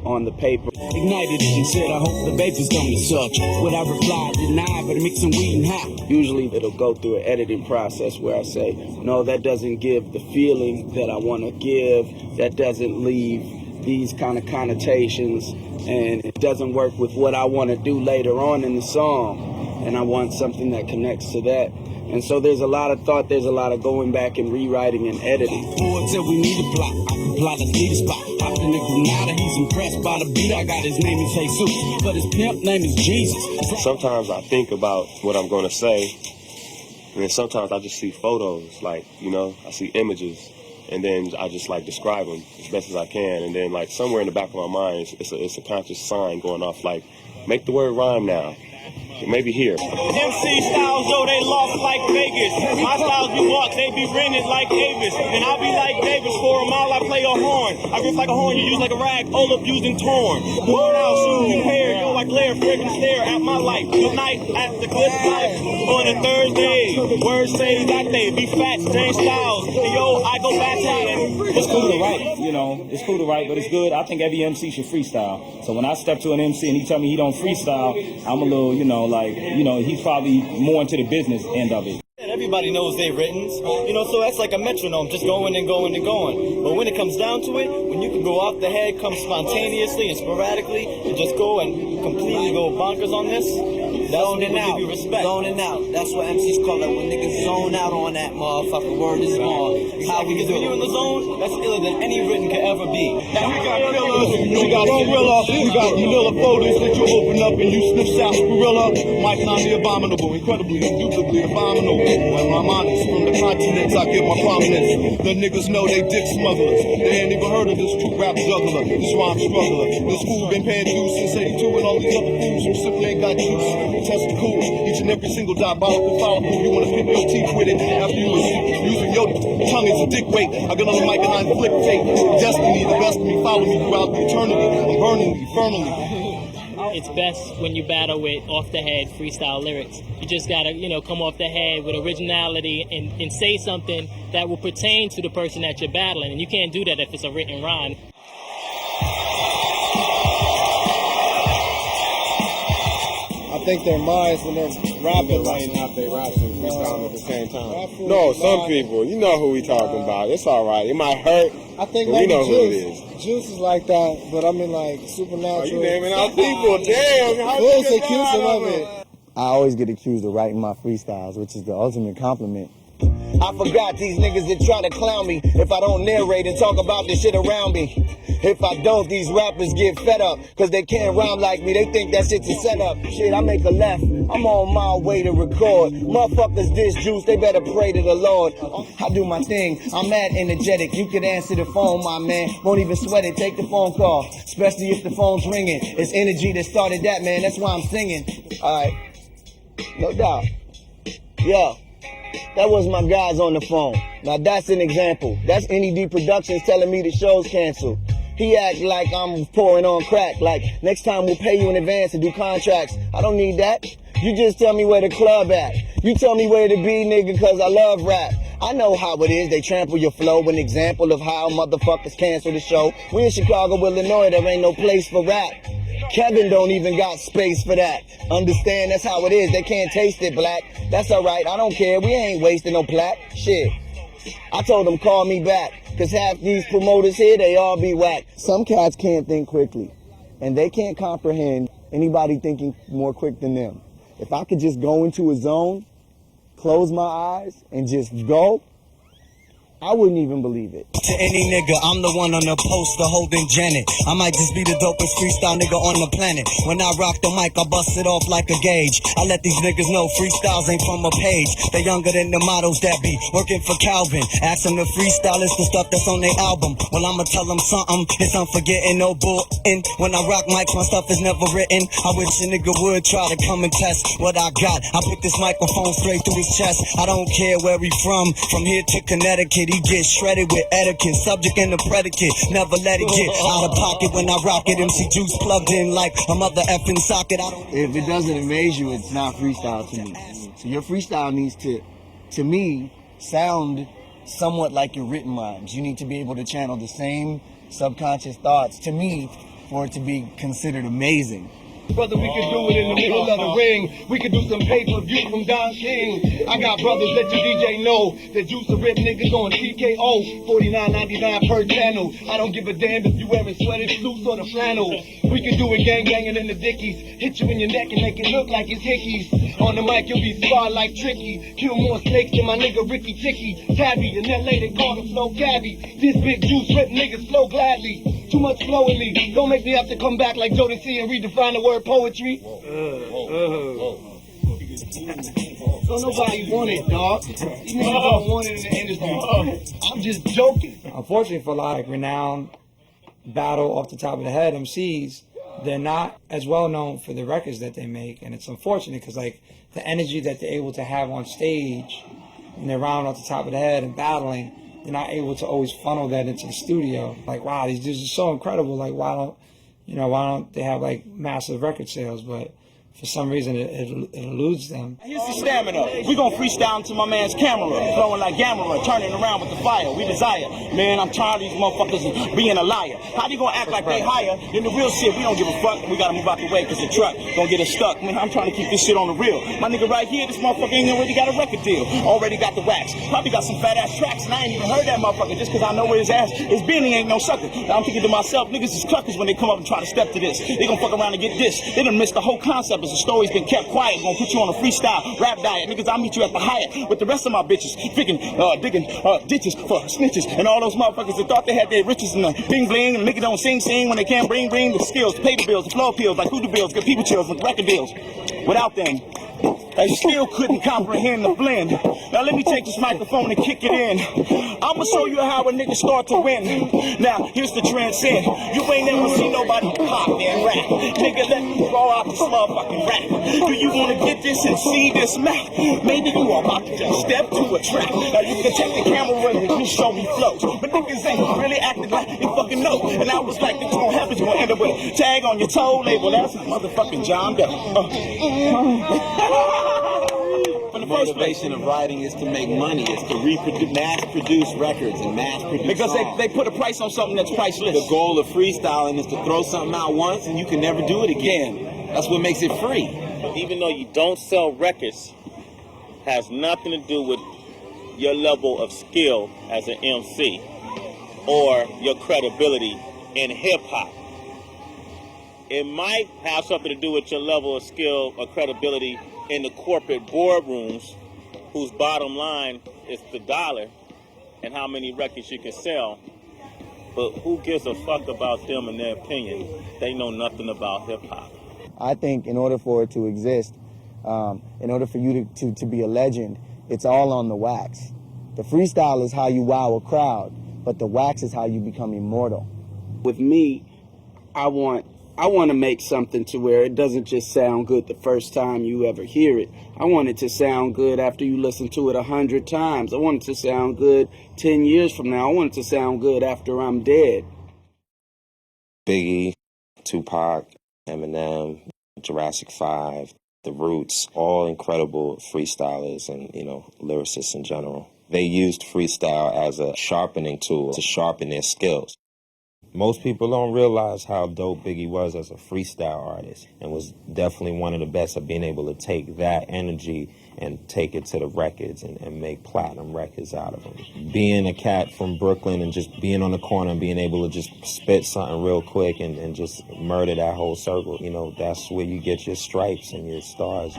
on the paper. Ignited and said, I hope the vapors don't such. What I replied, deny, but mixing weed and hot. Usually it'll go through an editing process where I say, no, that doesn't give the feeling that I want to give. That doesn't leave these kind of connotations. And it doesn't work with what I want to do later on in the song. And I want something that connects to that. And so there's a lot of thought, there's a lot of going back and rewriting and editing. Boy said we need a plot, I can plot a need a spot. Hopped in the Granada, he's impressed by the beat. I got his name is Jesus, but his pimp name is Jesus. Sometimes I think about what I'm going to say, and then sometimes I just see photos, like, you know, I see images, and then I just like describe them as best as I can, and then like somewhere in the back of my mind, it's a conscious sign going off like, make the word rhyme now. Maybe here. MC styles, yo, they lost like Vegas. My styles be walked, they be rented like Avis. And I be like Davis, for a mile I play a horn. I riff like a horn, you use like a rag, all up using torn. Worn out, shoes and hair, yo, I glare, freaking stare at my life. Good night at the good life on a Thursday. Words say that day, be fat, change styles. And yo, I go back to it. It's cool to write, you know, it's cool to write, but it's good. I think every MC should freestyle. So when I step to an MC and he tell me he don't freestyle, I'm a little, you know, like, you know, he's probably more into the business end of it. Everybody knows they're written, you know, so that's like a metronome, just going and going and going. But when it comes down to it, when you can go off the head, come spontaneously and sporadically, and just go and completely go bonkers on this, that's when people give you respect. Zoning out. That's what MCs call it, when niggas zone out on that motherfucker. Word is on. How we Because do when you're in the zone, that's iller than any written could ever be. Now we got killers, we got Gorilla, we got Manila photos that you open up and you sniff sarsaparilla. Mike and I'm the abominable, incredibly, indubitably abominable. When my mind is from the continents, I get my prominence. The niggas know they dick smugglers. They ain't even heard of this true rap juggler, this rhyme struggler. This fool been paying dues since 82 and all these other fools who simply ain't got juice. Testicles, each and every single diabolical follicle. You wanna pick your teeth with it after you was using your tongue as a dick weight. I get on the mic and I inflict fate. Destiny, the best of me, follow me throughout the eternity. I'm burning eternally. It's best when you battle with off-the-head freestyle lyrics. You just gotta, you know, come off the head with originality and say something that will pertain to the person that you're battling. And you can't do that if it's a written rhyme. I think their minds when they're rapping right now, they rapping and freestyling at the same time. No, some people, you know who we talking about. It's all right. It might hurt. I think but we like know who it Juice. is. Juice is like that, but I mean like Supernatural. Oh, you naming out people? Damn, how Juice you accused him of it. I always get accused of writing my freestyles, which is the ultimate compliment. I forgot these niggas that try to clown me if I don't narrate and talk about this shit around me. If I don't, these rappers get fed up because they can't rhyme like me. They think that shit's a setup. Shit, I make a left. I'm on my way to record. Motherfuckers diss Juice, they better pray to the Lord. I do my thing. I'm mad energetic. You can answer the phone, my man. Won't even sweat it. Take the phone call, especially if the phone's ringing. It's energy that started that, man. That's why I'm singing. All right, no doubt. Yo. That was my guys on the phone. Now that's an example. That's NED Productions telling me the show's canceled. He act like I'm pouring on crack. Like, next time we'll pay you in advance to do contracts. I don't need that. You just tell me where the club at. You tell me where to be, nigga, cause I love rap. I know how it is, they trample your flow. An example of how motherfuckers cancel the show. We in Chicago, Illinois, there ain't no place for rap. Kevin don't even got space for that. Understand, that's how it is. They can't taste it, black. That's alright, I don't care. We ain't wasting no plaque. Shit. I told them call me back. Cause half these promoters here, they all be whack. Some cats can't think quickly. And they can't comprehend anybody thinking more quick than them. If I could just go into a zone, close my eyes, and just go, I wouldn't even believe it. To any nigga, I'm the one on the poster holding Janet. I might just be the dopest freestyle nigga on the planet. When I rock the mic, I bust it off like a gauge. I let these niggas know freestyles ain't from a page. They younger than the models that be working for Calvin. Ask them to freestyle, it's the stuff that's on their album. Well, I'ma tell them something, it's unforgetting, no bull-in. When I rock mics, my stuff is never written. I wish a nigga would try to come and test what I got. I put this microphone straight through his chest. I don't care where he from here to Connecticut. He gets shredded with etiquette, subject and the predicate. Never let it get out of pocket when I rock it. MC Juice plugged in like a mother effing socket. If it doesn't amaze you, it's not freestyle to me. So your freestyle needs to me, sound somewhat like your written rhymes. You need to be able to channel the same subconscious thoughts to me for it to be considered amazing. Brother, we could do it in the middle of the ring. We could do some pay-per-view from Don King. I got brothers, let your DJ know that you some rip niggas on TKO, $49.99 per channel. I don't give a damn if you wearing sweated suits or the flannel. We could do it gang-banging in the dickies. Hit you in your neck and make it look like it's hickeys. On the mic, you'll be scarred like Tricky. Kill more snakes than my nigga Ricky Ticky. Tabby, in LA they call him Slow Cabby. This big juice rip niggas flow gladly. Too much flow in me. Don't make me have to come back like Jodeci and redefine the word poetry. Don't nobody want it, dog. These niggas don't want it in the industry. I'm just joking. Unfortunately for a lot of renowned battle off the top of the head MCs, they're not as well known for the records that they make, and it's unfortunate because like the energy that they're able to have on stage and they're round off the top of the head and battling, they're not able to always funnel that into the studio. Like, wow, these dudes are so incredible. Like, why don't they have like massive record sales? But for some reason, it eludes them. Here's the stamina. We gon' freestyle into my man's camera, flowing like Gamera, turning around with the fire. We desire. Man, I'm tired of these motherfuckers being a liar. How you gonna act like they higher than the real shit? We don't give a fuck. We gotta move out the way because the truck gonna get us stuck. Man, I'm trying to keep this shit on the real. My nigga right here, this motherfucker ain't already got a record deal. Already got the wax. Probably got some fat ass tracks, and I ain't even heard that motherfucker just because I know where his ass is been. He ain't no sucker. I'm thinking to myself, niggas is cluckers when they come up and try to step to this. They gonna fuck around and get this. They done missed the whole concept as the story's been kept quiet. Gonna put you on a freestyle rap diet. Niggas, I'll meet you at the Hyatt with the rest of my bitches. Digging ditches for snitches and all those motherfuckers that thought they had their riches and the bling bling and niggas don't sing when they can't bring the skills, the paper bills, the floor pills, like hoodoo bills, get people chills with record deals. Without them, they still couldn't comprehend the blend. Now let me take this microphone and kick it in. I'ma show you how a nigga start to win. Now here's the transcend. You ain't never seen nobody pop and rap. Nigga, let me throw out this motherfucking rap. Do you wanna get this and see this map? Maybe you are about to just step to a track. Now you can take the camera and you show me flows. But niggas ain't really acting like they fucking know. And I was like, this gonna happen, you gonna end up with a tag on your toe label. That's motherfucking John Doe. The motivation of writing is to make money, is to mass produce records and mass produce because songs. they put a price on something that's priceless. The goal of freestyling is to throw something out once and you can never do it again. That's what makes it free. Even though you don't sell records, has nothing to do with your level of skill as an MC or your credibility in hip-hop. It might have something to do with your level of skill or credibility in the corporate boardrooms, whose bottom line is the dollar and how many records you can sell. But who gives a fuck about them and their opinion? They know nothing about hip-hop. I think in order for it to exist, in order for you to be a legend, it's all on the wax. The freestyle is how you wow a crowd, but the wax is how you become immortal. With me, I want to make something to where it doesn't just sound good the first time you ever hear it. I want it to sound good after you listen to it 100 times. I want it to sound good 10 years from now. I want it to sound good after I'm dead. Biggie, Tupac, Eminem, Jurassic 5, The Roots, all incredible freestylers and, lyricists in general. They used freestyle as a sharpening tool to sharpen their skills. Most people don't realize how dope Biggie was as a freestyle artist and was definitely one of the best at being able to take that energy and take it to the records and make platinum records out of them. Being a cat from Brooklyn and just being on the corner and being able to just spit something real quick and just murder that whole circle, that's where you get your stripes and your stars.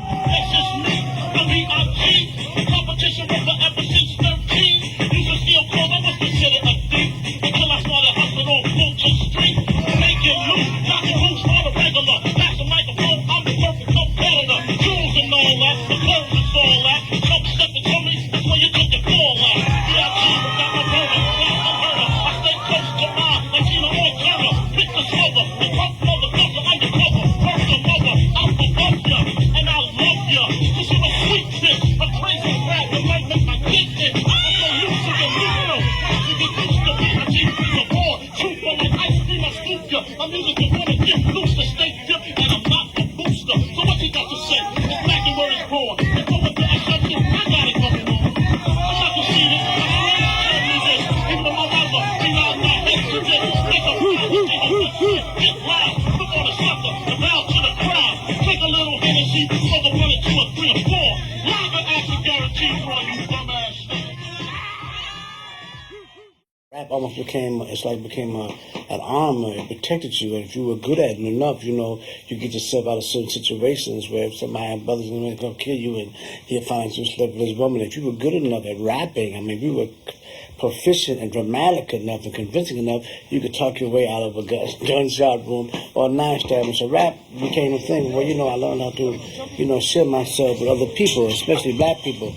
Competition ever since 13. These are still Rap almost became an armor. It protected you, and if you were good at it enough, you know, you get yourself out of certain situations where if somebody had brothers and men come kill you, and he'll find you slept with his woman. If you were good enough at rapping, I mean, if you were proficient and dramatic enough and convincing enough, you could talk your way out of a gunshot room or a knife stab. So rap became a thing where, you know, I learned how to, you know, share myself with other people, especially black people.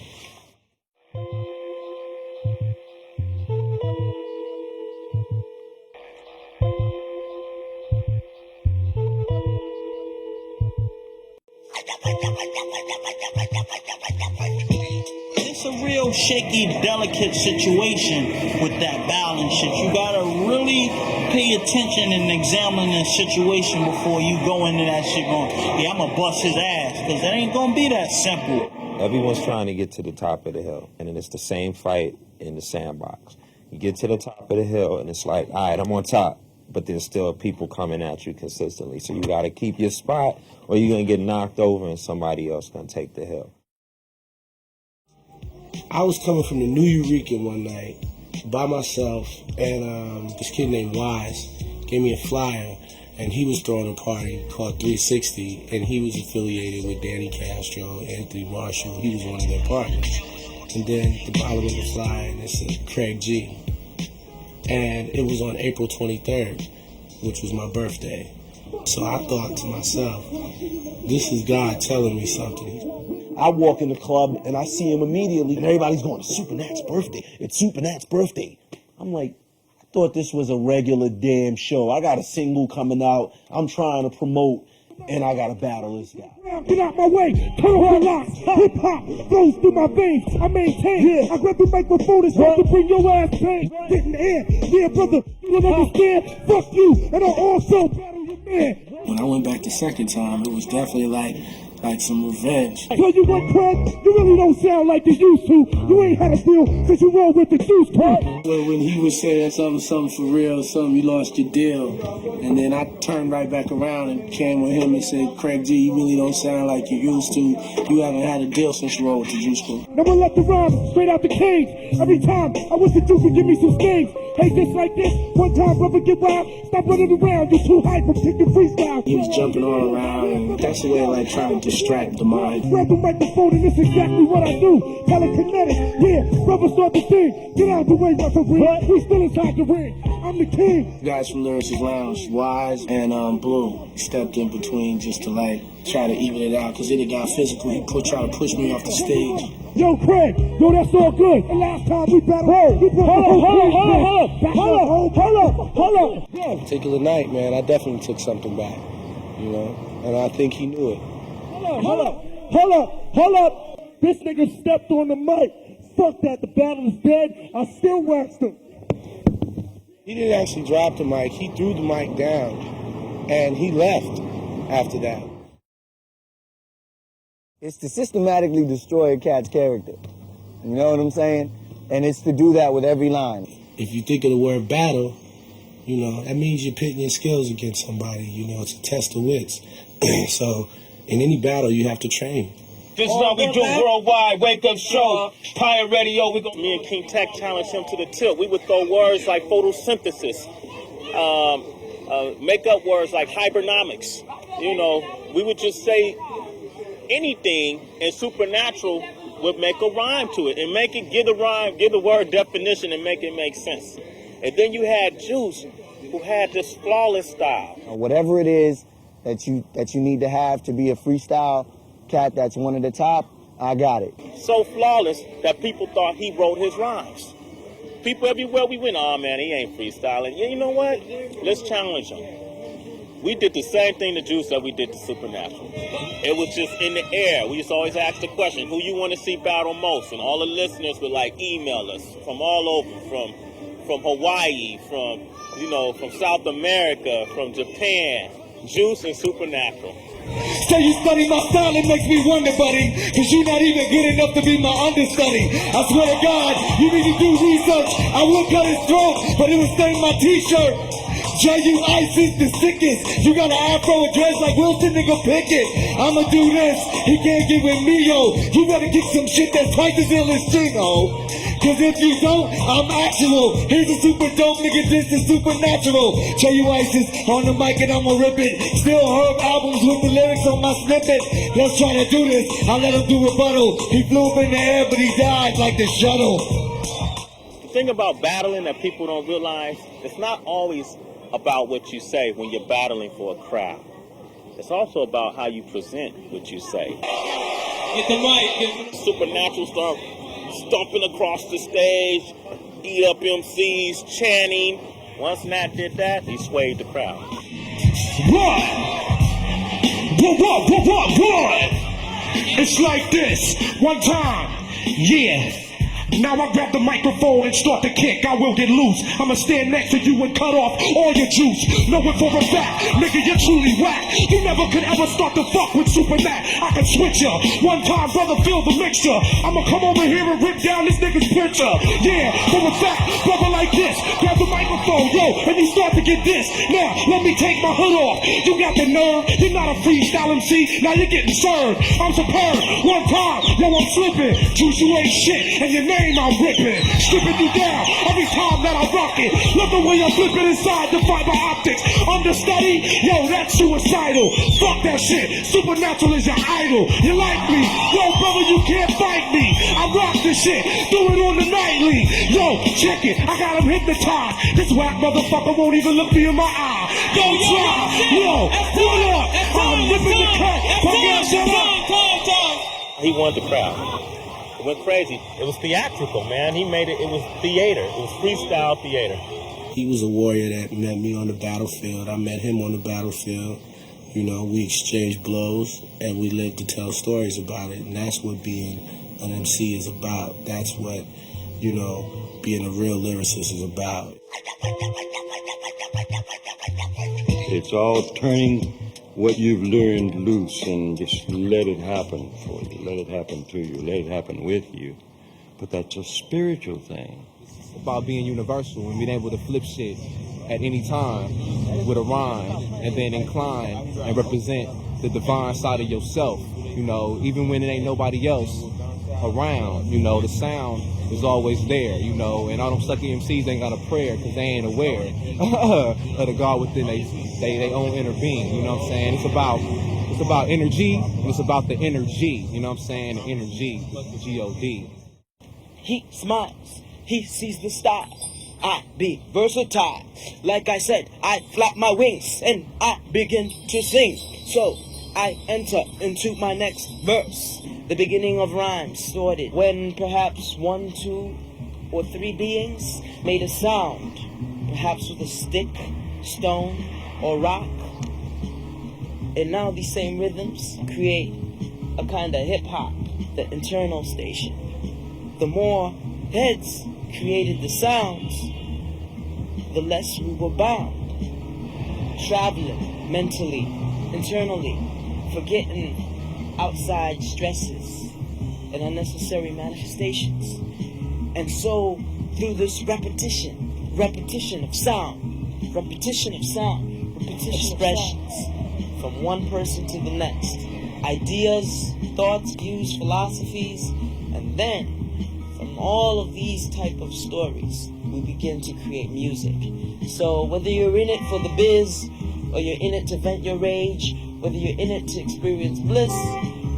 It's a real shaky, delicate situation with that balance shit. You gotta really pay attention and examine the situation before you go into that shit going, yeah, I'm gonna bust his ass, because it ain't gonna be that simple. Everyone's trying to get to the top of the hill, and then it's the same fight in the sandbox. You get to the top of the hill, and it's like, all right, I'm on top, but there's still people coming at you consistently. So you got to keep your spot, or you're going to get knocked over, and somebody else going to take the hill. I was coming from the New Eureka one night by myself, and this kid named Wise gave me a flyer, and he was throwing a party called 360, and he was affiliated with Danny Castro, Anthony Marshall. He was one of their partners. And then at the bottom of the flyer, it said Craig G. And it was on April 23rd, which was my birthday. So I thought to myself, this is God telling me something. I walk in the club and I see him immediately, and everybody's going, it's Super Nat's birthday. It's Super Nat's birthday. I'm like, I thought this was a regular damn show. I got a single coming out. I'm trying to promote, and I got to battle this guy. Get out my way, turn on locks, hip hop flows through my veins. I maintain, I grab the microphone and start to bring your ass pain. Get in the air, yeah, brother, you don't understand. Fuck you, and I'll also battle your man. When I went back the second time, it was definitely like some revenge. Tell you what, Craig, you really don't sound like you used to. You ain't had a deal since you rolled with the juice club. Well, when he was saying something for real, you lost your deal. And then I turned right back around and came with him and said, Craig G, you really don't sound like you used to. You haven't had a deal since you rolled with the juice club. Never let the rhyme straight out the cage. Every time I wish that you could give me some things. Hey, just like this, one time, brother, get wild. Stop running around, you're too hype, I'm taking freestyle. He was jumping all around, and that's the way I like trying to distract the mind. Grab the microphone and this is exactly what I do. Telekinetic, yeah, brother, start the thing. Get out the way, referee. We still inside the ring. I'm the king. Guys from Lyricist Lounge, Wise and Blue, stepped in between just to like try to even it out, because then it got physical. He tried to push me off the stage. Yo, Craig, yo, that's all good. And last time we battled, hold up. That particular night, man, I definitely took something back, you know, and I think he knew it. Hold up. This nigga stepped on the mic. Fuck that, the battle is dead. I still waxed him. He didn't actually drop the mic. He threw the mic down, and he left after that. It's to systematically destroy a cat's character. You know what I'm saying? And it's to do that with every line. If you think of the word battle, you know, that means you're pitting your skills against somebody. You know, it's a test of wits. So in any battle, you have to train. This is how we do worldwide wake up show. Pirate Radio. Me and King Tech challenged him to the tilt. We would throw words like photosynthesis, make up words like hybernomics. You know, we would just say anything, and Supernatural would make a rhyme to it and make it give the word definition and make it make sense. And then you had Juice, who had this flawless style. Whatever it is that you need to have to be a freestyle cat that's one of the top, I got it. So flawless that people thought he wrote his rhymes. People everywhere we went, oh man, he ain't freestyling. Yeah, you know what? Let's challenge him. We did the same thing to Juice that we did to Supernatural. It was just in the air. We just always ask the question, who you want to see battle most? And all the listeners would like email us from all over, from Hawaii, from South America, from Japan. Juice and Supernatural. Say you study my style, it makes me wonder, buddy. Cause you not even good enough to be my understudy. I swear to God, you need to do research. I would cut his throat, but it would stain my t-shirt. J.U. Ice is the sickest. You got an afro and dress like Wilson, nigga, pick it. I'ma do this, he can't get with me, yo. You better get some shit that's twice as ill as Chino. Cause if you don't, I'm actual. Here's a super dope nigga, this is supernatural. J.U. Ice is on the mic and I'ma rip it. Still heard albums with the lyrics on my snippet. Let's try to do this, I let him do rebuttal. He flew up in the air, but he died like the shuttle. The thing about battling that people don't realize, it's not always about what you say when you're battling for a crowd. It's also about how you present what you say. Get the mic. Get supernatural stuff, stomping across the stage, eat up MCs, chanting. Once Matt did that, he swayed the crowd. What? It's like this. One time, yeah. Now I grab the microphone and start to kick, I will get loose. I'ma stand next to you and cut off all your juice. Know it for a fact, nigga, you're truly whack. You never could ever start to fuck with Super Mac. I can switch ya. One time, brother, feel the mixture. I'ma come over here and rip down this nigga's picture. Yeah, for a fact, brother like this. Grab the microphone, yo, and you start to get this. Now, let me take my hood off. You got the nerve, you're not a freestyle MC. Now you're getting served. I'm superb. One time, yo, I'm slipping. Juice, you ain't shit, and your name I'm ripping, stripping you down every time that I rock it. Look the way I'm flipping inside the fiber optics. Understudy, yo, that's suicidal. Fuck that shit. Supernatural is your idol. You like me? Yo, brother, you can't fight me. I rock this shit. Do it on the nightly. Yo, check it. I got him hypnotized. This whack motherfucker won't even look me in my eye. Don't try. Yo, what up? I'm ripping the cut. He wanted the crowd. It went crazy. It was theatrical, man. He made it. It was theater. It was freestyle theater. He was a warrior that met me on the battlefield. I met him on the battlefield. You know, we exchanged blows and we lived to tell stories about it. And that's what being an MC is about. That's what, you know, being a real lyricist is about. It's all turning what you've learned loose and just let it happen for you. Let it happen to you. Let it happen with you. But that's a spiritual thing. It's about being universal and being able to flip shit at any time with a rhyme and then incline and represent the divine side of yourself. You know, even when it ain't nobody else around, you know, the sound is always there, you know, and all them sucky MCs ain't got a prayer because they ain't aware of the God within they own inner being, you know what I'm saying? It's about energy, and it's about the energy, you know what I'm saying? The energy, G-O-D. He smiles, he sees the style. I be versatile. Like I said, I flap my wings and I begin to sing. So I enter into my next verse. The beginning of rhymes started when perhaps 1, 2, or 3 beings made a sound, perhaps with a stick, stone, or rock. And now these same rhythms create a kind of hip-hop, the internal station. The more heads created the sounds, the less we were bound. Traveling mentally, internally, forgetting outside stresses and unnecessary manifestations. And so, through this repetition of sound, repetition expressions, from one person to the next, ideas, thoughts, views, philosophies, and then from all of these type of stories, we begin to create music. So whether you're in it for the biz, or you're in it to vent your rage, whether you're in it to experience bliss,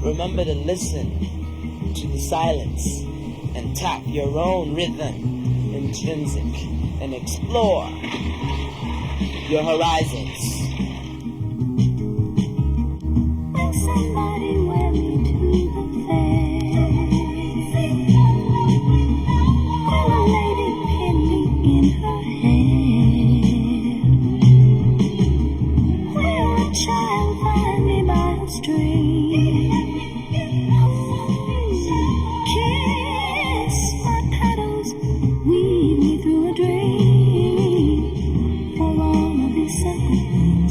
remember to listen to the silence and tap your own rhythm, intrinsic, and explore your horizons. Somebody wear me to the fair. And a lady pin me in her hair. Where a child find me by a stream. Kiss my petals, weave me through a dream. For all of these seconds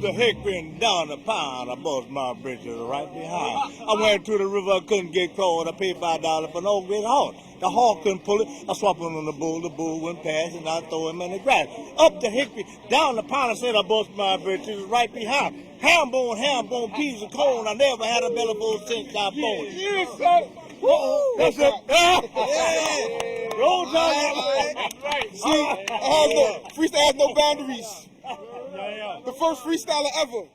the hickory and down the pond. I bust my britches right behind. I went to the river, I couldn't get caught. I paid $5 for no great horse. The horse couldn't pull it. I swapped him on the bull went past, and I throw him in the grass. Up the hickory, down the pond, I said I bust my britches right behind. Ham bone, peas and corn. I never had a belly full since I born. Yes, sir. That's it. Roll Right. See, freestyle has no boundaries. The first freestyler ever.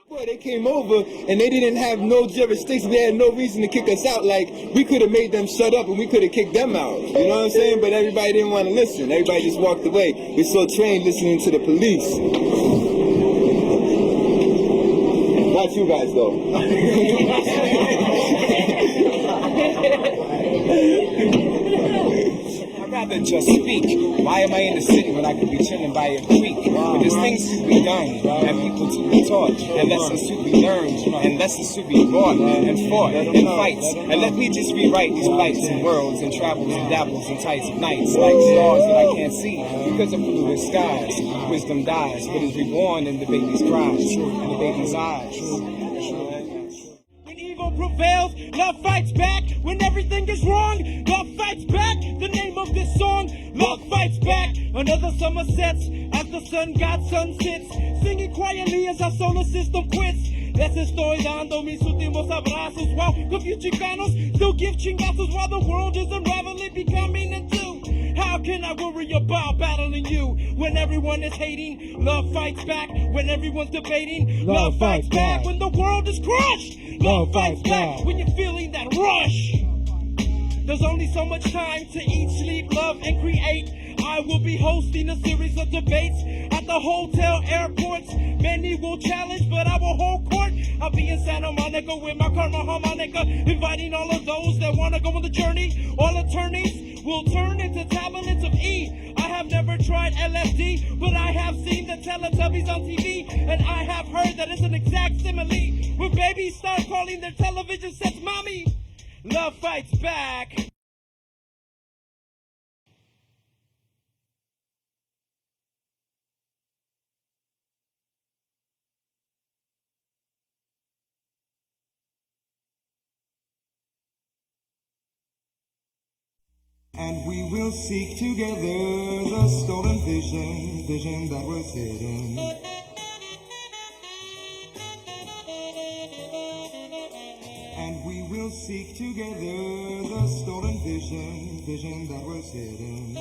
Boy, they came over and they didn't have no jurisdiction. They had no reason to kick us out. Like, we could have made them shut up and we could have kicked them out. You know what I'm saying? But everybody didn't want to listen. Everybody just walked away. We're so trained listening to the police. Not you guys, though. I'd rather just speak. Why am I in the city when I could be chilling by a creek? But there's things to be done, and people to be taught, and lessons to be learned, and lessons to be brought, and fought, and fights. And let me just rewrite these flights and worlds, and travels and dabbles and tights of nights, like stars that I can't see, because of polluted skies. Wisdom dies, but is reborn in the baby's cries, and the baby's eyes. Evil prevails, love fights back. When everything is wrong, love fights back. The name of this song, love fights back. Another summer sets as the sun god sunsets, singing quietly as our solar system quits. Les estoy dando mis últimos abrazos while confused chicanos still give chingazos while the world is unraveling, becoming into. How can I worry about battling you when everyone is hating? Love fights back when everyone's debating. Love fights back when the world is crushed. Love fights back when you're feeling that rush. There's only so much time to eat, sleep, love, and create. I will be hosting a series of debates at the hotel airports. Many will challenge, but I will hold court. I'll be in Santa Monica with my karma harmonica, inviting all of those that want to go on the journey. All attorneys will turn into tablets of E. I have never tried LSD, but I have seen the Teletubbies on TV, and I have heard that it's an exact simile. When babies start calling their television sets mommy, love fights back. And we will seek together the stolen vision that was hidden. And we will seek together the stolen vision that was hidden.